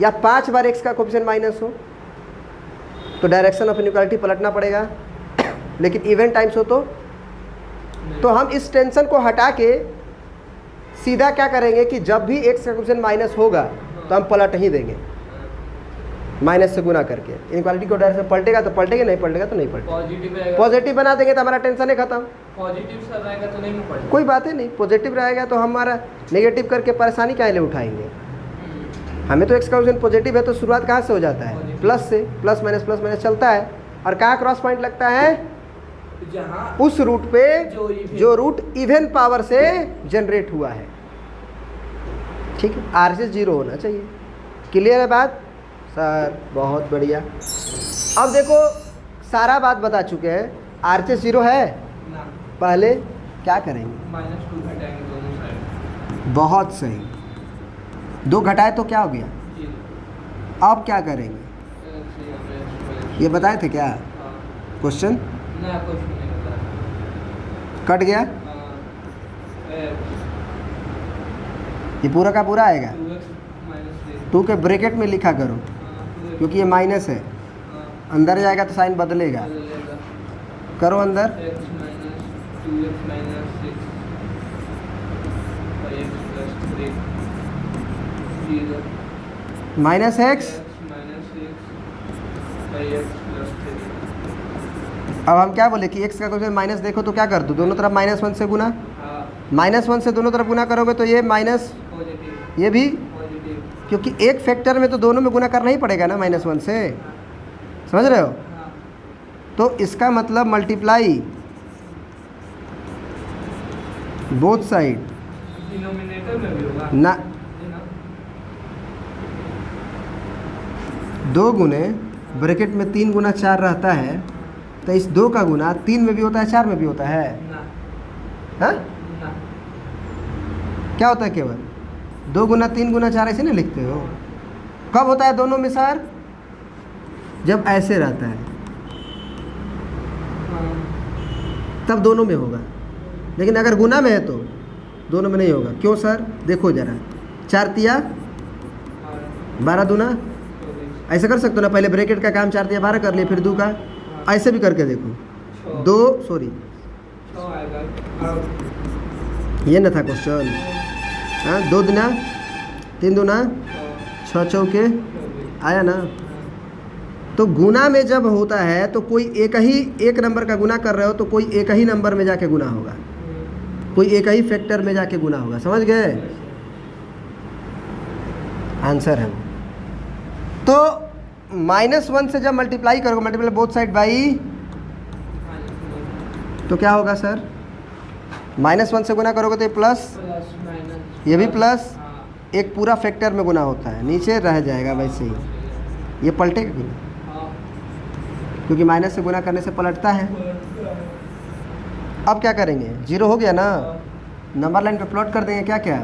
या 5 बार x का कोफिशिएंट माइनस हो, तो डायरेक्शन ऑफ इनइक्वालिटी पलटना पड़ेगा। लेकिन इवन टाइम्स हो तो हम इस टेंशन को हटा के सीधा क्या करेंगे कि जब भी x का कोफिशिएंट माइनस होगा तो हम पलट ही देंगे, माइनस से गुना करके। इनइक्वालिटी को डायरेक्शन पलटेगा तो पलटेगा, नहीं पलटेगा तो नहीं पलटेगा। पॉजिटिव बना देंगे तो हमारा टेंशन ही खत्म। पॉजिटिव सर रहेगा तो नहीं पड़ेगा, कोई बात ही नहीं, पॉजिटिव रहेगा तो हमारा नेगेटिव करके परेशानी क्या ले उठाएंगे? हमें तो x का कोफिशिएंट पॉजिटिव है तो शुरुआत कहाँ से हो जाता है? प्लस से, प्लस माइनस चलता है, और कहाँ क्रॉस पॉइंट लगता है? जहाँ उस रूट पे जो रूट इवन पावर से जनरेट हुआ है। ठीक है, RHS 0 होना चाहिए। क्लियर है बात? सर बहुत बढ़िया। अब देखो सारा बात बता चुके हैं, RHS 0 है ना, पहले क्या करेंगे? -2 घटाएंगे दोनों साइड, बहुत सही, 2 घटाए तो क्या हो गया? अब क्या करेंगे? ये बताए थे क्या क्वेश्चन? ना कुछ नहीं बताया, कट गया, ये पूरा का पूरा आएगा। 2 के ब्रैकेट में लिखा करो, क्योंकि ये माइनस है, अंदर जाएगा तो साइन बदलेगा। करो अंदर, x minus 2x minus 6 5x plus 3 0 minus x. Minus 6 5x plus 3। अब हम क्या बोले कि x का क्वेश्चन माइनस देखो तो क्या कर दो? दोनों तरफ -1 से गुना, हाँ, -1 से दोनों तरफ गुना करोगे तो ये माइनस, पॉजिटिव ये भी, पॉजिटिव, क्योंकि एक फैक्टर में तो दोनों में गुना करना ही पड़ेगा ना -1 से। समझ रहे हो? हाँ, तो इसका मतलब मल्टीप्लाई बोथ साइड डिनोमिनेटर में भी होगा ना, है ना? 2 गुने ब्रैकेट में 3 गुना 4 रहता है, तो इस 2 का गुना 3 में भी होता है, 4 में भी होता है। ना हाँ, ना, क्या होता है? केवल 2 गुना 3 गुना 4 ऐसे नहीं लिखते हो? कब होता है दोनों में सर? जब ऐसे रहता है। हाँ, तब दोनों में होगा, लेकिन अगर गुना में है तो दोनों में नहीं होगा। क्यों सर? देखो ज़रा, 4 तिया 12 दूना, ऐसे कर सकते हो ना, पहले ब्रैकेट का काम 4 तिया 12 कर लिए, फिर 2 का ऐसे भी करके देखो। 2 सॉरी ये ना था क्वेश्चन। हाँ, 2 दूना 3 दूना 6 चौके आया ना। तो गुना में जब होता है तो कोई एक नंबर का गुना कर रहे हो तो कोई एक ही नंबर में जाके गुना होगा, कोई एक ही फैक्टर में जाके गुना होगा। समझ गए? आंसर है। तो -1 से जब मल्टीप्लाई करोगे, मल्टीप्लाई बोथ साइड बाई, तो क्या होगा सर? -1 से गुना करोगे तो ये प्लस, ये भी प्लस, एक पूरा फैक्टर में गुना होता है, नीचे रह जाएगा वैसे ही, ये पलटेगा कि नहीं? क्योंकि माइनस से गुना करने से पलटता है। अब क्या करेंगे? 0 हो गया ना, नंबर लाइन पे प्लॉट कर देंगे। क्या क्या?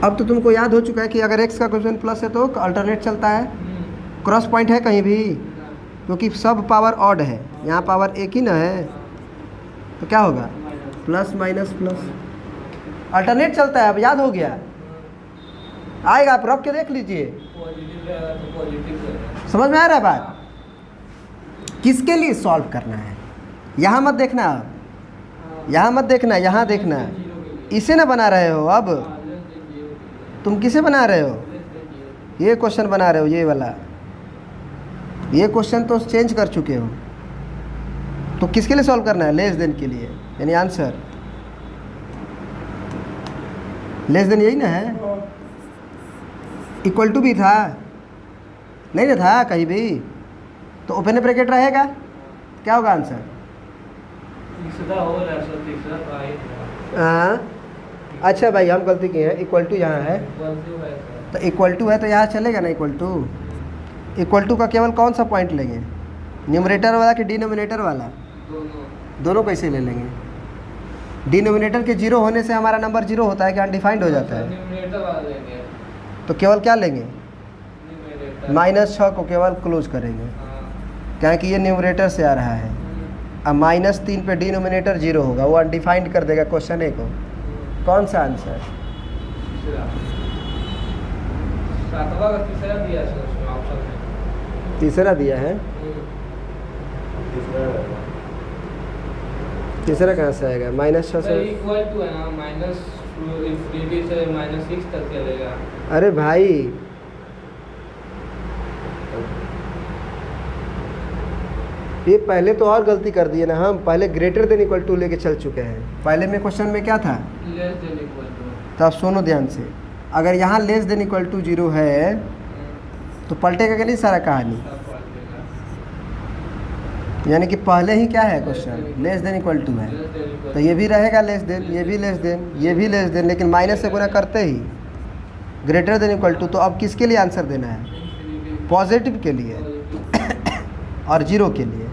अब तो तुमको याद हो चुका है कि अगर x का क्वेश्चन प्लस है तो अल्टरनेट चलता है, क्रॉस पॉइंट है कहीं भी, क्योंकि सब पावर ऑड है, यहाँ पावर एक ही ना है, तो क्या होगा? प्लस माइनस प्लस, अल्टरनेट चलता है। अब याद हो गया, आएगा, आप रख के देख लीजिए। समझ में आ रहा है बात? किसके लिए सॉल्व करना है? यहाँ मत देखना, यहाँ मत देखना, यहाँ देखना। इसे ना बना रहे हो, अब तुम किसे बना रहे हो? ये क्वेश्चन बना रहे हो, ये वाला। ये क्वेश्चन तो चेंज कर चुके हो, तो किसके लिए सॉल्व करना है? लेस देन के लिए, यानी आंसर लेस देन यही ना है। इक्वल टू भी था नहीं ना था कहीं भी, तो ओपन ब्रैकेट रहेगा, क्या होगा आंसर? अच्छा भाई, हम गलती की है, इक्वल टू यहाँ है, तो इक्वल टू है तो यहाँ चलेगा ना इक्वल टू। इक्वल टू का केवल कौन सा पॉइंट लेंगे? न्यूमरेटर वाला कि डिनोमिनेटर वाला? दोनों कैसे ले लेंगे? डिनोमिनेटर के 0 होने से हमारा नंबर 0 होता है कि अनडिफाइंड हो जाता है? तो केवल क्या लेंगे? -6 को केवल क्लोज करेंगे, क्या कि ये न्यूमरेटर से आ रहा है। अब -3 पे डिनोमिनेटर 0 होगा, वो अनडिफाइंड कर देगा क्वेश्चन ए को। कौन सा आंसर? तीसरा दिया है। तीसरा कहाँ से आएगा? -6 से इक्वल टू है ना, माइनस इंफिनिटी से -6 तक चलेगा। अरे भाई, ये पहले तो और गलती कर दी है ना, हम पहले ग्रेटर देन इक्वल टू लेके चल चुके हैं। पहले में क्वेश्चन में क्या था? Less than equal to. तो आप सुनो ध्यान से, अगर यहाँ लेस देन इक्वल टू 0 है तो पलटेगा कि नहीं सारा कहानी? यानी कि पहले ही क्या है question? Less than equal to है, तो ये भी रहेगा लेस देन, ये भी लेस देन, ये भी लेस देन, लेकिन माइनस से गुना करते ही ग्रेटर देन इक्वल टू। तो अब किसके लिए आंसर देना है? पॉजिटिव के लिए और 0 के लिए।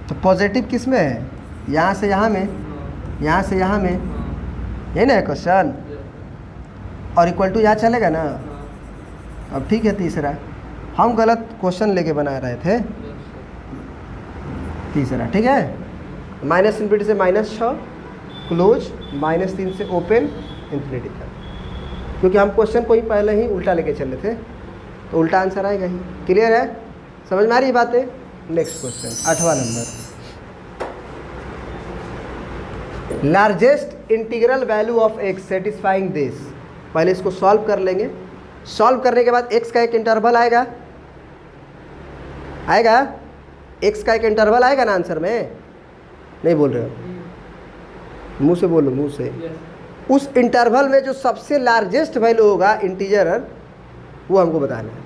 तो पॉजिटिव किस में है? यहाँ से यहाँ में, यहाँ से यहाँ में, यही ना है क्वेश्चन। और इक्वल टू यहाँ चलेगा ना। अब ठीक है, तीसरा हम गलत क्वेश्चन लेके बना रहे थे। तीसरा ठीक है, माइनस इन्फिनिटी से -6 क्लोज, -3 से ओपन इन्फिनिटी तक, क्योंकि हम क्वेश्चन को ही पहले ही उल्टा लेके चले थे, तो उल्टा आंसर आएगा ही। क्लियर है? समझ में आ रही बातें? नेक्स्ट क्वेश्चन 8वां number, largest integral value of x satisfying this. पहले इसको सॉल्व कर लेंगे। सॉल्व करने के बाद x का एक इंटरवल आएगा, आएगा x का एक इंटरवल आएगा ना आंसर में। नहीं बोल रहे हो? मुंह से बोलो, मुंह से। उस इंटरवल में जो सबसे लार्जेस्ट वैल्यू होगा इंटीजर, वो हमको बताना है।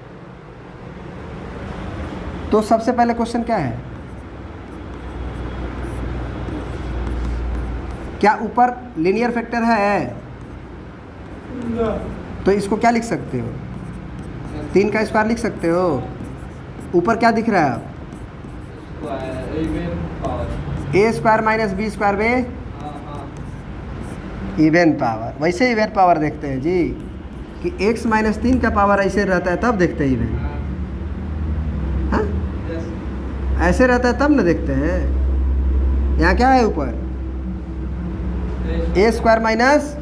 तो सबसे पहले क्वेश्चन क्या है? क्या ऊपर लीनियर फैक्टर है? तो इसको क्या लिख सकते हो? 3 का स्क्वायर लिख सकते हो। ऊपर क्या दिख रहा है? a square minus b square में इवेन पावर। वैसे इवेन पावर देखते हैं जी, कि x माइनस 3 का पावर ऐसे रहता है तब देखते ही नहीं। हाँ, ऐसे रहता है तब न देखते हैं। यहाँ क्या है ऊपर? ए स्क्वायर माइनस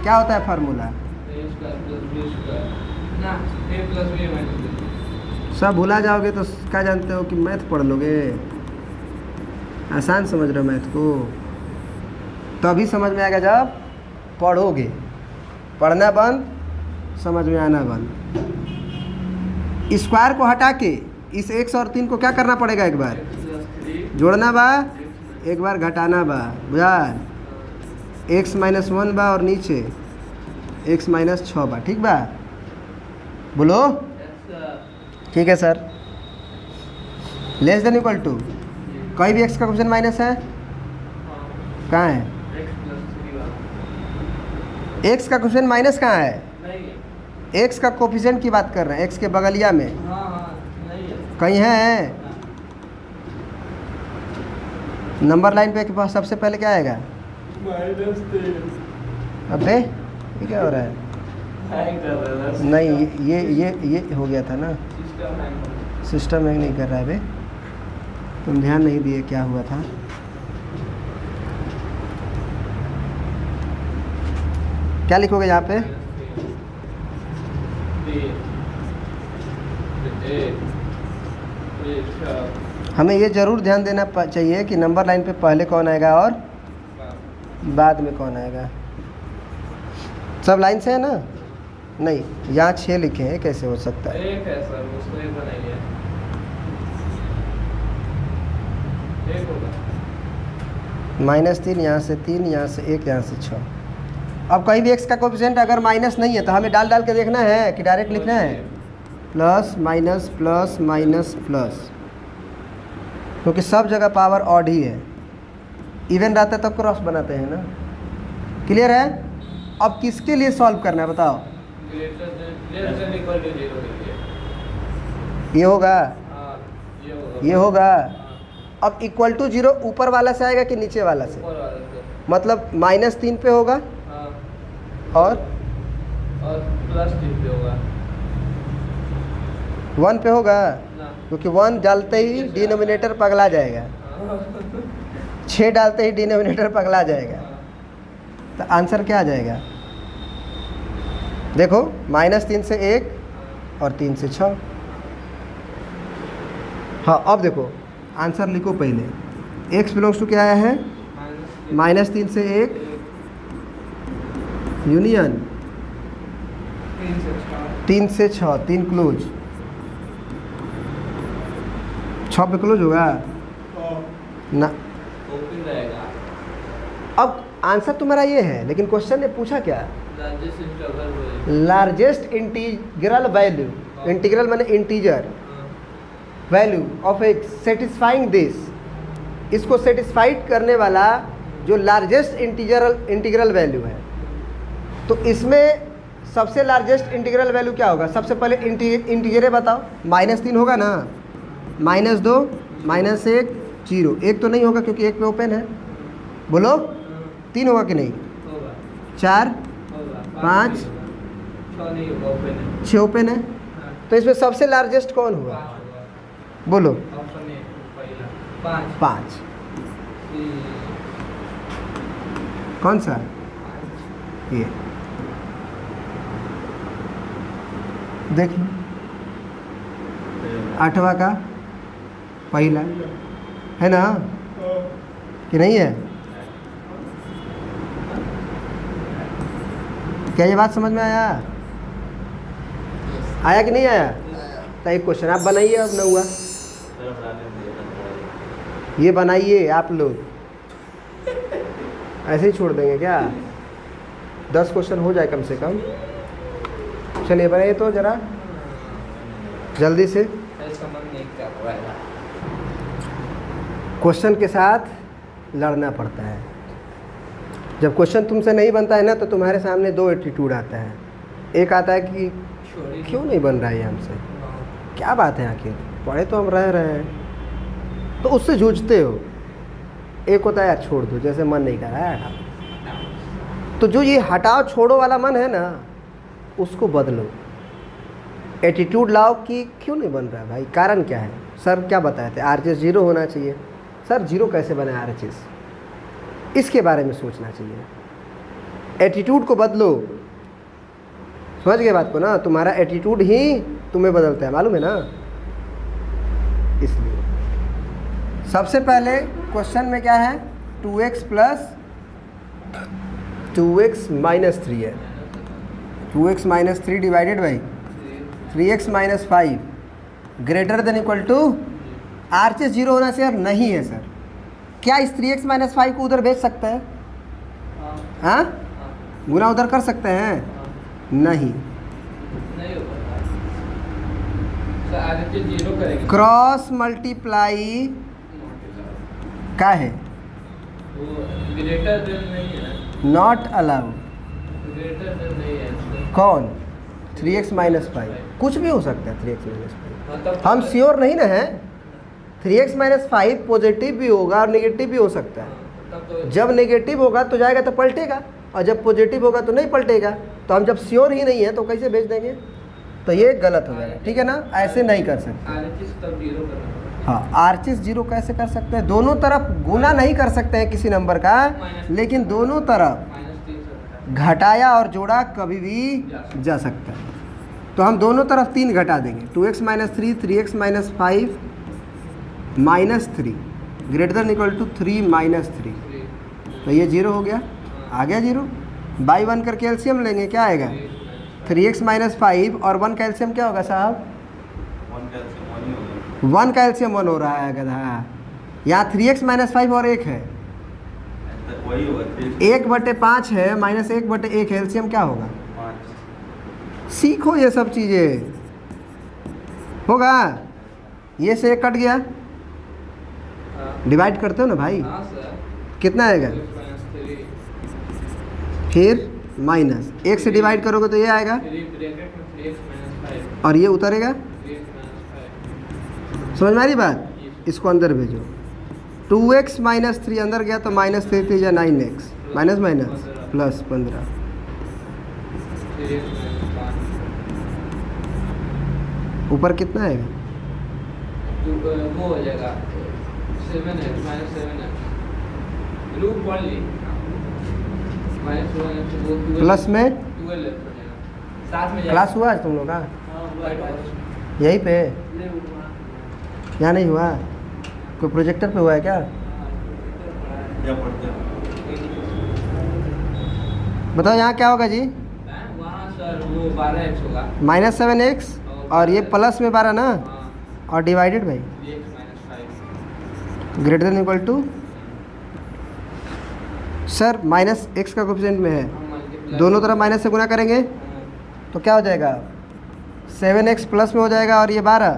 क्या होता है फार्मूला? सब भुला जाओगे तो क्या जानते हो कि मैथ पढ़ लोगे? आसान समझ रहे हो मैथ को? तभी समझ में आएगा जब पढ़ोगे। पढ़ना बंद, समझ में आना बंद। स्क्वायर को हटा के इस x और 3 को क्या करना पड़ेगा? एक बार जोड़ना बा, एक बार घटाना बा। बुझा? x माइनस 1 बा और नीचे x माइनस 6 बा। ठीक बा? बोलो। ठीक है sir. Less than equal to कोई भी x का क्वेश्चन माइनस है? कहाँ है x का क्वेश्चन माइनस? कहाँ है? x का कोफिशिएंट की बात कर रहे हैं, x के बगलिया में कहीं है? नंबर लाइन पे के पास सबसे पहले क्या आएगा? अबे ये क्या हो रहा है? नहीं, ये हो गया था ना। सिस्टम हैंग नहीं कर रहा है बे, तुम ध्यान नहीं दिए क्या हुआ था। क्या लिखोगे यहाँ पे? हमें ये ज़रूर ध्यान देना चाहिए कि नंबर लाइन पे पहले कौन आएगा और बाद में कौन आएगा। सब लाइन से है ना? नहीं, यहाँ 6 लिखे हैं, कैसे हो सकता है? एक है सर, उसको एक बनाइए। एक होगा माइनस 3 यहाँ से 3, यहाँ से 1, यहाँ से 6। अब कहीं भी x का कोफिशिएंट अगर माइनस नहीं है तो हमें डाल के देखना है कि डायरेक्ट लिखना है? Plus minus plus minus plus, क्योंकि सब जगह पावर ऑड ही है। इवन रहता है तब क्रॉस बनाते हैं ना। क्लियर है? अब किसके लिए सॉल्व करना है बताओ? ये होगा, ये होगा। अब इक्वल टू 0 ऊपर वाला से आएगा कि नीचे वाला से? मतलब माइनस 3 पे होगा और प्लस 3 पे होगा। 1 पे होगा, क्योंकि 1 डालते ही डिनोमिनेटर पगला जाएगा। 6 डालते ही डिनोमिनेटर पगला जाएगा। तो आंसर क्या आ जाएगा? देखो, -3 से 1 और 3 से 6। हाँ, अब देखो आंसर लिखो पहले। x बिलोंग्स टू क्या आया है? -3 से 1 यूनियन 3 से 6, 3 क्लोज। 6 पे क्लोज होगा ना? अब आंसर तुम्हारा ये है, लेकिन क्वेश्चन ने पूछा क्या? Largest integral value. इंटीग्रल माने integer value of x satisfying this. इसको सेटिस्फाइड करने वाला जो लार्जेस्ट इंटीग्रल वैल्यू है, तो इसमें सबसे लार्जेस्ट इंटीग्रल वैल्यू क्या होगा? सबसे पहले इंटीजरे बताओ। -3 होगा ना? -2 -1 0। 1 तो नहीं होगा क्योंकि 1 पे ओपन है। बोलो, 3 होगा कि नहीं? 4 5 6 ओपन है। तो इसमें सबसे लार्जेस्ट कौन हुआ? बोलो। 5। कौन सा? ये देख लो, 8वां का पहला है ना कि नहीं है? क्या ये बात समझ में आया? आया कि नहीं आया? तो एक क्वेश्चन आप बनाइए। अब न हुआ, ये बनाइए आप लोग। ऐसे ही छोड़ देंगे क्या? 10 क्वेश्चन हो जाए कम से कम। चलिए बनाइए तो ज़रा जल्दी से। क्वेश्चन के साथ लड़ना पड़ता है। जब क्वेश्चन तुमसे नहीं बनता है ना, तो तुम्हारे सामने 2 एटीट्यूड आता है। एक आता है कि क्यों नहीं बन रहा है हमसे, क्या बात है, आखिर पढ़े तो हम रह रहे हैं, तो उससे जूझते हो। एक होता है यार छोड़ दो, जैसे मन नहीं कर रहा है हटाओ। तो जो ये हटाओ छोड़ो वाला मन है ना, उसको बदलो। एटीट्यूड लाओ कि क्यों नहीं बन रहा है भाई, कारण क्या है? सर क्या बताए थे RHS 0 होना चाहिए। सर 0 कैसे बने RHS, इसके बारे में सोचना चाहिए। एटीट्यूड को बदलो, समझ गए बात को ना? तुम्हारा एटीट्यूड ही तुम्हें बदलता है, मालूम है ना? इसलिए सबसे पहले क्वेश्चन में क्या है, 2x प्लस 2x माइनस 3 है। 2x minus 3 divided by 3x minus 5 greater than equal to RHS 0 होना चाहिए। और नहीं है सर, क्या इस 3x माइनस 5 को उधर भेज सकते हैं? हाँ, गुना उधर कर सकते हैं? नहीं, क्रॉस मल्टीप्लाई का है, नॉट अलाउड। कौन? 3x माइनस 5 कुछ भी हो सकता है। 3x माइनस 5 हम श्योर नहीं ना है। 3x माइनस 5 पॉजिटिव भी होगा और नेगेटिव भी हो सकता है। जब नेगेटिव होगा तो जाएगा तो पलटेगा, और जब पॉजिटिव होगा तो नहीं पलटेगा। तो हम जब श्योर ही नहीं है तो कैसे भेज देंगे? तो ये गलत हो जाएगा, ठीक है ना? ऐसे नहीं कर सकते। हाँ, RHS 0 कैसे कर सकते हैं? दोनों तरफ गुना नहीं कर सकते हैं किसी नंबर का, लेकिन दोनों तरफ घटाया और जोड़ा कभी भी जा सकता है। तो हम दोनों तरफ 3 घटा देंगे। 2x minus 3, 3x minus 5 minus 3 greater than equal to 3 minus 3। तो ये 0 हो गया, आ गया 0। बाई 1 करके एलसीएम लेंगे, क्या आएगा? 3x माइनस 5 और 1 का एलसीएम क्या होगा साहब? 1 का एलसीएम 1 हो रहा है गधा। यहाँ 3x माइनस 5 और 1 है, 1/5 है, माइनस 1/1 है, एलसीएम क्या होगा? सीखो ये सब चीज़ें, होगा। ये से 1 कट गया, डिवाइड करते हो ना भाई, कितना आएगा? फिर माइनस 1 से डिवाइड करोगे तो ये आएगा, और ये उतरेगा। समझ में आ रही बात? इसको अंदर भेजो। 2x माइनस 3 अंदर गया तो माइनस 3 या 9x, माइनस माइनस प्लस 15। ऊपर कितना आएगा? वो हो जाएगा 7x minus 7x loop point minus 1 plus में 12 साथ में क्लास हुआ आज तुम लोग का? यहीं पे? यहाँ नहीं हुआ? कोई प्रोजेक्टर पे हुआ है क्या? बताओ यहाँ क्या होगा जी? वहाँ सर वो 12x होगा, माइनस 7x और ये प्लस में 12 ना, और divided by 3x minus 5 greater than equal to. Sir minus x का कोफिशिएंट में है, दोनों तरफ माइनस से गुना करेंगे तो क्या हो जाएगा? 7x प्लस में हो जाएगा, और ये 12,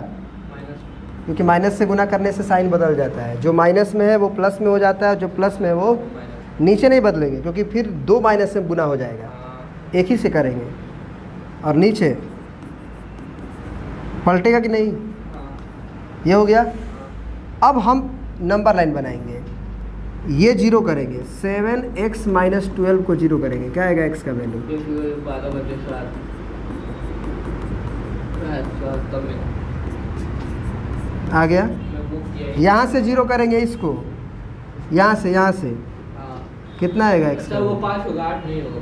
क्योंकि माइनस से गुना करने से साइन बदल जाता है। जो माइनस में है वो प्लस में हो जाता है, जो प्लस में है वो नीचे नहीं बदलेंगे, क्योंकि फिर 2 माइनस से गुना हो जाएगा। एक ही से करेंगे, और नीचे पलटेगा कि नहीं? ये हो गया। अब हम नंबर लाइन बनाएंगे, ये 0 करेंगे, 7x माइनस 12 को 0 करेंगे, क्या आएगा x का वैल्यू? 12/7 आ गया। यहाँ से 0 करेंगे इसको, यहाँ से कितना आएगा x का? वो 5 होगा, 8 नहीं होगा,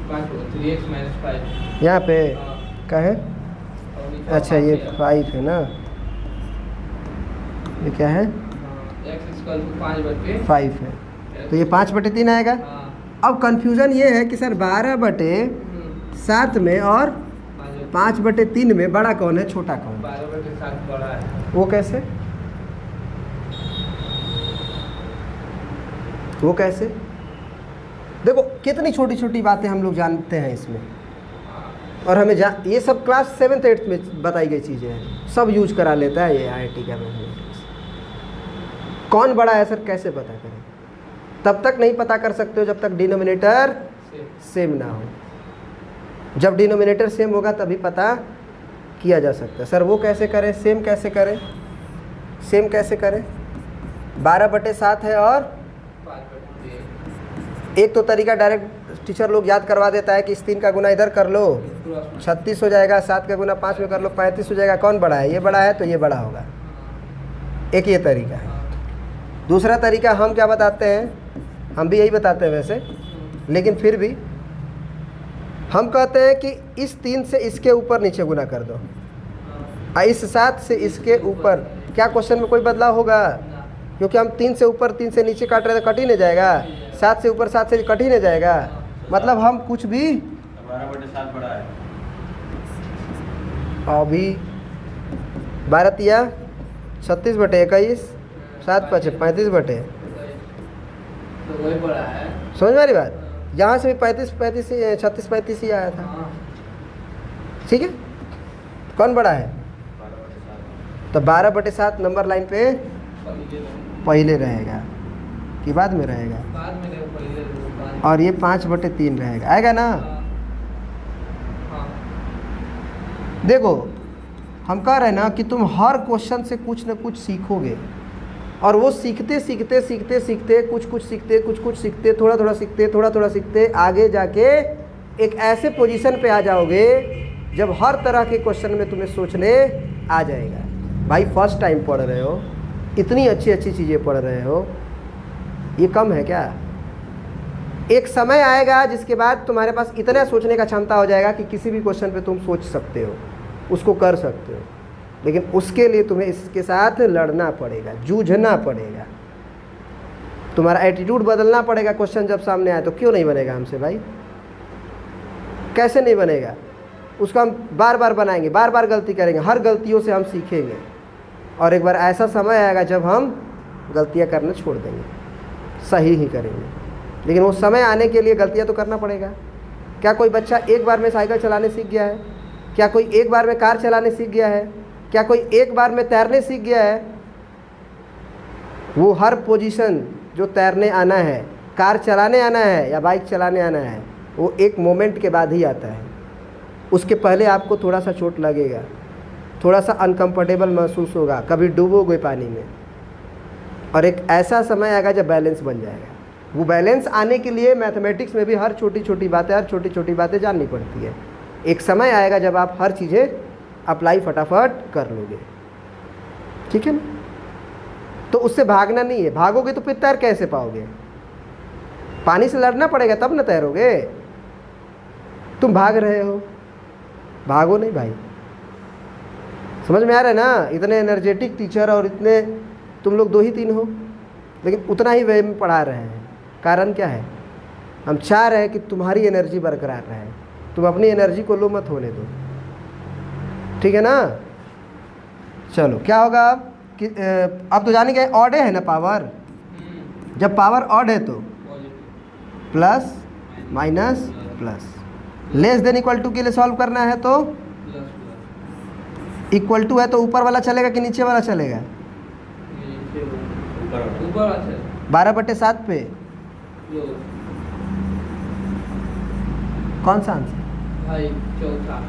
5 होगा। 3x माइनस 5 यहाँ पे क्या है? अच्छा ये 5 है ना, ये क्या है? x इक्वल टू 5/5 है, तो ये 5/3 आएगा। अब कंफ्यूजन ये है कि सर 12/7 में और 5/3 में बड़ा कौन है, छोटा कौन? 12/7 बड़ा है। वो कैसे? वो कैसे? देखो कितनी छोटी छोटी बातें हम लोग जानते हैं इसमें, और हमें ये सब क्लास 7th 8th में बताई गई चीज़ें हैं, सब यूज करा लेता है ये IIT का मैथमेटिक्स। कौन बड़ा है सर, कैसे पता करें? तब तक नहीं पता कर सकते हो जब तक डिनोमिनेटर सेम ना हो। जब डिनोमिनेटर सेम होगा तभी पता किया जा सकता है। सर वो कैसे करें, सेम कैसे करें? सेम कैसे करें? 12/7 है और 5/3 एक तो तरीका डायरेक्ट टीचर लोग याद करवा देता है कि इस 3 का गुना इधर कर लो, क्रॉस में। 36 हो जाएगा, 7 का गुना 5 में कर लो 35 हो जाएगा। कौन बड़ा है? ये बड़ा है तो ये बड़ा होगा। एक ये तरीका है। दूसरा तरीका हम क्या बताते हैं, हम भी यही बताते हैं वैसे, लेकिन फिर भी हम कहते हैं कि इस 3 से इसके ऊपर नीचे गुना कर दो, और इस 7 से इसके ऊपर। क्या क्वेश्चन में कोई बदलाव होगा? क्योंकि हम 3 से ऊपर 3 से नीचे काट रहे हैं तो कट ही नहीं जाएगा, 7 से ऊपर 7 से कट ही नहीं जाएगा। मतलब हम कुछ भी 12/7 बड़ा है। अभी 12 तिया 36/21, 7 5 35 तो वही बड़ा है। समझ में आ रही बात? यहाँ से भी 36 ही आया था। हाँ। ठीक है, कौन बड़ा है? 12/7। तो 12/7 नंबर लाइन पे पहले रहेगा कि बाद में रहेगा? बाद में देखो, पहले देखो, बाद में। और ये 5/3 रहेगा, आएगा ना? हाँ। देखो हम कह रहे हैं ना कि तुम हर क्वेश्चन से कुछ न कुछ सीखोगे, और वो सीखते सीखते सीखते सीखते कुछ कुछ सीखते थोड़ा थोड़ा सीखते आगे जाके एक ऐसे पोजीशन पे आ जाओगे जब हर तरह के क्वेश्चन में तुम्हें सोचने आ जाएगा। भाई फर्स्ट टाइम पढ़ रहे हो, इतनी अच्छी अच्छी चीज़ें पढ़ रहे हो, ये कम है क्या? एक समय आएगा जिसके बाद तुम्हारे पास इतना सोचने का क्षमता हो जाएगा कि किसी भी क्वेश्चन पे तुम सोच सकते हो, उसको कर सकते हो। लेकिन उसके लिए तुम्हें इसके साथ लड़ना पड़ेगा, जूझना पड़ेगा, तुम्हारा एटीट्यूड बदलना पड़ेगा। क्वेश्चन जब सामने आए तो क्यों नहीं बनेगा हमसे भाई? कैसे नहीं बनेगा? उसको हम बार बार बनाएंगे, बार बार गलती करेंगे, हर गलतियों से हम सीखेंगे, और एक बार ऐसा समय आएगा जब हम गलतियां करना छोड़ देंगे, सही ही करेंगे। लेकिन वो समय आने के लिए गलतियां तो करना पड़ेगा। क्या कोई बच्चा एक बार में साइकिल चलाने सीख गया है? क्या कोई एक बार में कार चलाने सीख गया है? क्या कोई एक बार में तैरने सीख गया है? वो हर पोजीशन जो तैरने आना है, कार चलाने आना है या बाइक चलाने आना है, वो एक मोमेंट के बाद ही आता है। उसके पहले आपको थोड़ा सा चोट लगेगा, थोड़ा सा अनकंफर्टेबल महसूस होगा, कभी डूबोगे पानी में, और एक ऐसा समय आएगा जब बैलेंस बन जाएगा। वो बैलेंस आने के लिए मैथमेटिक्स में भी हर छोटी छोटी बातें जाननी पड़ती है। एक समय आएगा जब आप हर चीज़ें अप्लाई फटाफट कर लोगे, ठीक है ना? तो उससे भागना नहीं है, भागोगे तो फिर तैर कैसे पाओगे? पानी से लड़ना पड़ेगा तब ना तैरोगे। तुम भाग रहे हो, भागो नहीं भाई। समझ में आ रहा है ना? इतने एनर्जेटिक टीचर और इतने तुम लोग 2 ही 3 हो, लेकिन उतना ही वे में पढ़ा रहे हैं। कारण क्या है? हम चाह रहे हैं कि तुम्हारी एनर्जी बरकरार रहे, तुम अपनी एनर्जी को लो मत होने दो, ठीक है ना? चलो क्या होगा अब कि अब तो जाने के ऑड है ना पावर। जब पावर ऑड है तो plus minus plus, less than equal to के लिए सॉल्व करना है तो इक्वल टू है तो ऊपर वाला चलेगा कि नीचे वाला चलेगा? ऊपर अच्छा 12/7 पे कौन सा आंसर? भाई चौथा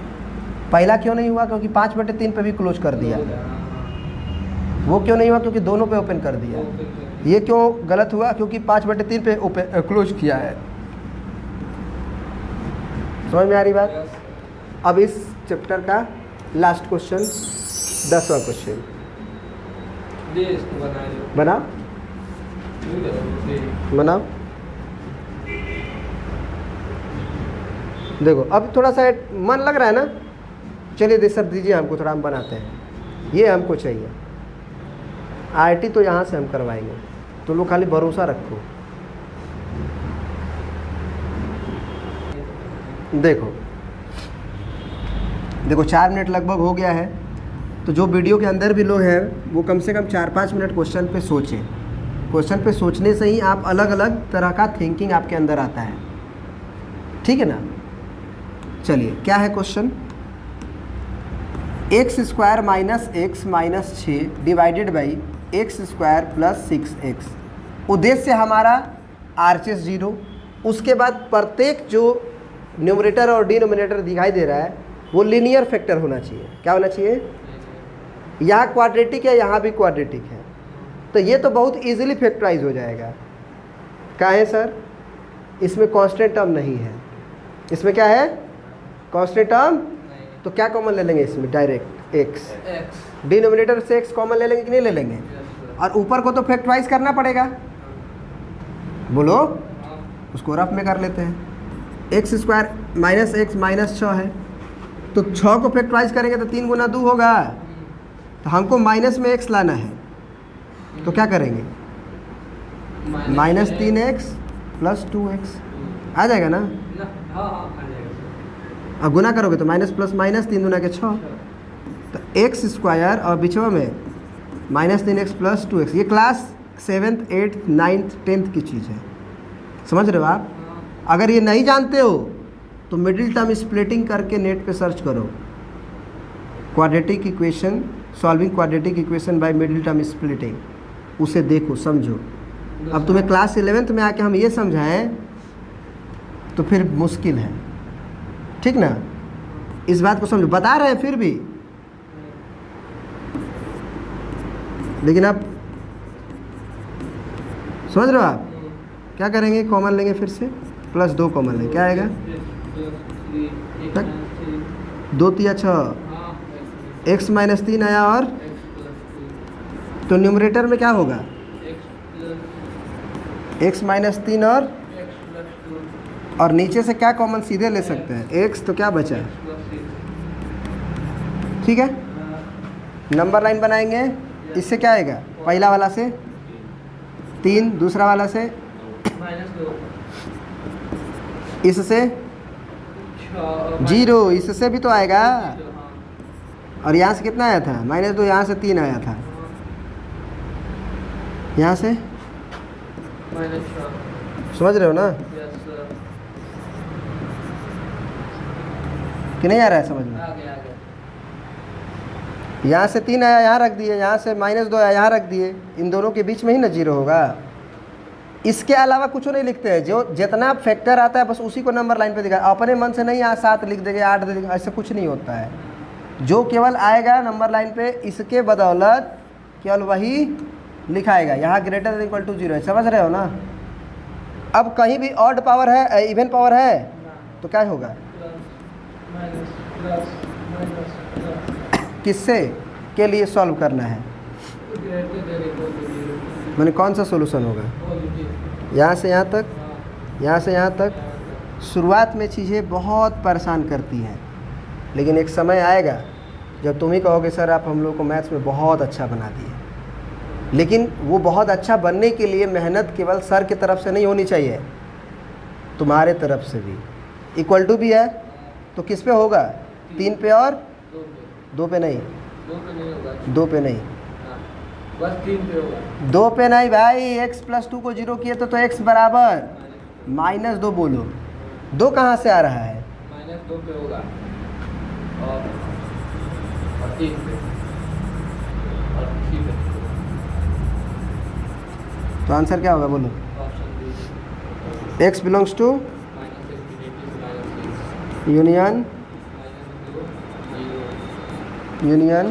पहला क्यों नहीं हुआ? क्योंकि 5/3 पे भी क्लोज कर दिया। वो क्यों नहीं हुआ? क्योंकि दोनों पे ओपन कर दिया। ये क्यों गलत हुआ? क्योंकि 5/3 पे ओपन क्लोज किया है। समझ में आ रही बात? अब इस चैप्टर का लास्ट क्वेश्चन, 10वां क्वेश्चन बनाओ बनाओ। देखो अब थोड़ा सा मन लग रहा है ना? चलिए सर दीजिए हमको, थोड़ा हम बनाते हैं, ये हमको चाहिए। आईटी तो यहाँ से हम करवाएंगे, तो लोग खाली भरोसा रखो। देखो 4 मिनट लगभग हो गया है, तो जो वीडियो के अंदर भी लोग हैं वो कम से कम 4-5 मिनट क्वेश्चन पे सोचें। क्वेश्चन पे सोचने से ही आप अलग अलग तरह का थिंकिंग आपके अंदर आता है, ठीक है ना? चलिए क्या है question? x² minus x minus 6 divided by x² plus 6x। उद्देश्य हमारा RHS 0। उसके बाद प्रत्येक जो न्यूमरेटर और डिनोमिनेटर दिखाई दे रहा है वो लीनियर फैक्टर होना चाहिए। क्या होना चाहिए? यहाँ क्वाड्रेटिक है, यहाँ भी क्वाड्रेटिक है, तो ये तो बहुत इजीली फैक्टराइज हो जाएगा। कहाँ है सर? इसमें कांस्टेंट टर्म नहीं है। इसमें क्या है? Constant term. नहीं। तो क्या कॉमन ले लेंगे इसमें? Direct x। x। डिनोमिनेटर से x कॉमन ले लेंगे कि नहीं ले लेंगे? Yes, और ऊपर को तो फैक्टराइज करना पड़ेगा। बोलो, हाँ। उसको रफ में कर लेते हैं। X square minus x minus 6 है, तो 6 को फैक्टराइज करेंगे तो 3 गुना 2 होगा। तो हमको माइनस में x लाना है, तो क्या करेंगे? माइनस 3x प्लस 2x आ जाएगा ना? हाँ आ जाएगा। अब गुना करोगे तो माइनस प्लस माइनस 3 गुना के 6, तो एक्स स्क्वायर और बिचवा में माइनस 3x प्लस 2x। ये class 7th 8th 9th 10th की चीज़ है, समझ रहे हो आप? अगर ये नहीं जानते हो तो मिडिल टर्म स्प्लिटिंग करके नेट पे सर्च करो, quadratic equation, solving quadratic equation by middle term splitting, उसे देखो समझो। अब तुम्हें क्लास 11th में आके हम ये समझाएं तो फिर मुश्किल है, ठीक ना? इस बात को समझो, बता रहे हैं फिर भी, लेकिन आप समझ रहे हो? आप क्या करेंगे? कॉमन लेंगे, फिर से प्लस 2 कॉमन लेंगे, क्या आएगा? 2 3 6, x माइनस 3 आया, और तो न्यूमरेटर में क्या होगा? x माइनस 3 और नीचे से क्या कॉमन सीधे ले सकते हैं? x, तो क्या बचा? ठीक है, नंबर लाइन बनाएंगे। इससे क्या आएगा? पहला वाला से 3, दूसरा वाला से इससे 0, इससे भी तो आएगा। और यहाँ से कितना आया था? माइनस 2, यहाँ से 3 आया था, यहाँ से समझ रहे हो ना कि नहीं आ रहा है समझ में? यहाँ से 3 आया, यहाँ रख दिए, यहाँ से माइनस 2 आया, यहाँ रख दिए। इन दोनों के बीच में ही ना 0 होगा। इसके अलावा कुछ नहीं लिखते हैं। जो जितना फैक्टर आता है बस उसी को नंबर लाइन पे दिखा, अपने मन से नहीं यहाँ 7 लिख देंगे, 8 दे देंगे, ऐसा कुछ नहीं होता है। जो केवल आएगा नंबर लाइन पे, इसके बदौलत केवल वही लिखाएगा। यहाँ ग्रेटर देन इक्वल टू 0 है, समझ रहे हो ना? अब कहीं भी ऑड पावर है, इवन पावर है, तो क्या होगा? किससे के लिए सॉल्व करना है? मैंने कौन सा सॉल्यूशन होगा? यहाँ से यहाँ तक, यहाँ से यहाँ तक। शुरुआत में चीज़ें बहुत परेशान करती हैं, लेकिन एक समय आएगा जब तुम ही कहोगे सर आप हम लोग को मैथ्स में बहुत अच्छा बना दिए। लेकिन वो बहुत अच्छा बनने के लिए मेहनत केवल सर की तरफ से नहीं होनी चाहिए, तुम्हारे तरफ से भी। इक्वल टू भी है तो किस पे होगा? 3 पे और 2 पे नहीं, 2 पे नहीं, बस 3 पे होगा। 2 पे नहीं भाई। x प्लस 2 को 0 किए तो x बराबर माइनस 2 बोलो। 2 कहाँ से आ रहा है? माइनस 2 पे होगा और 3 पे और 3 पे। तो आंसर क्या होगा बोलो? Option D, x belongs to -6 union union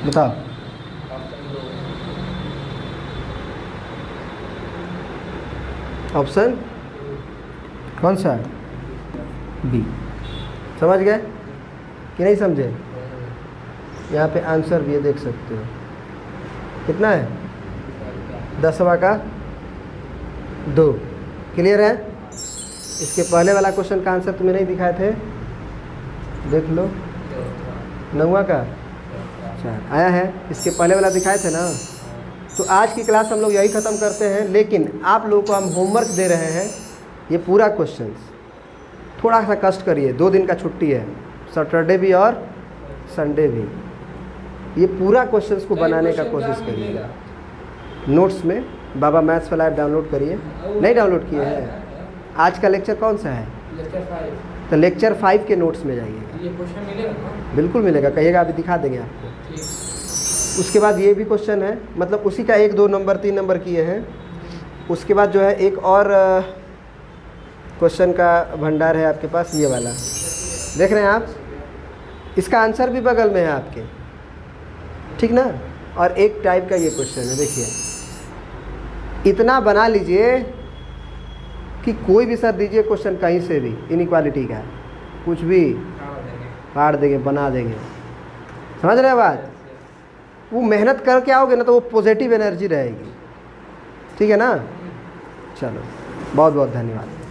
बताओ। ऑप्शन कौन सा? बी। समझ गए कि नहीं समझे? यहाँ पे आंसर भी है, देख सकते हो कितना है? 10वां का 2। क्लियर है? इसके पहले वाला क्वेश्चन का आंसर तुम्हें नहीं दिखाए थे, देख लो। 9वां का 4 आया है, इसके पहले वाला दिखाए थे ना। तो आज की क्लास हम लोग यही ख़त्म करते हैं, लेकिन आप लोगों को हम होमवर्क दे रहे हैं। ये पूरा क्वेश्चंस थोड़ा सा कष्ट करिए, 2 दिन का छुट्टी है, सैटरडे भी और संडे भी। ये पूरा क्वेश्चंस को बनाने का कोशिश करिएगा। नोट्स में बाबा मैथ्स वाला ऐप डाउनलोड करिए। नहीं डाउनलोड किए हैं? आज का लेक्चर कौन सा है? लेक्चर 5। तो लेक्चर 5 के नोट्स में जाइएगा। ये क्वेश्चन मिलेगा ना? बिल्कुल मिलेगा, कहिएगा अभी दिखा देंगे आपको। ठीक। उसके बाद ये भी क्वेश्चन है, मतलब उसी का 1 2 नंबर 3 नंबर किए हैं। उसके बाद जो है एक और क्वेश्चन का भंडार है आपके पास, ये वाला देख रहे हैं आप। इसका आंसर भी बगल में है आपके, ठीक ना? और एक टाइप का ये क्वेश्चन है, देखिए इतना बना लीजिए कि कोई भी सर दीजिए क्वेश्चन कहीं से भी इनइक्वालिटी का कुछ भी काट देंगे, बना देंगे। समझ रहे हैं बात? वो मेहनत करके आओगे ना तो वो पॉजिटिव एनर्जी रहेगी। ठीक है ना? चलो, बहुत बहुत धन्यवाद।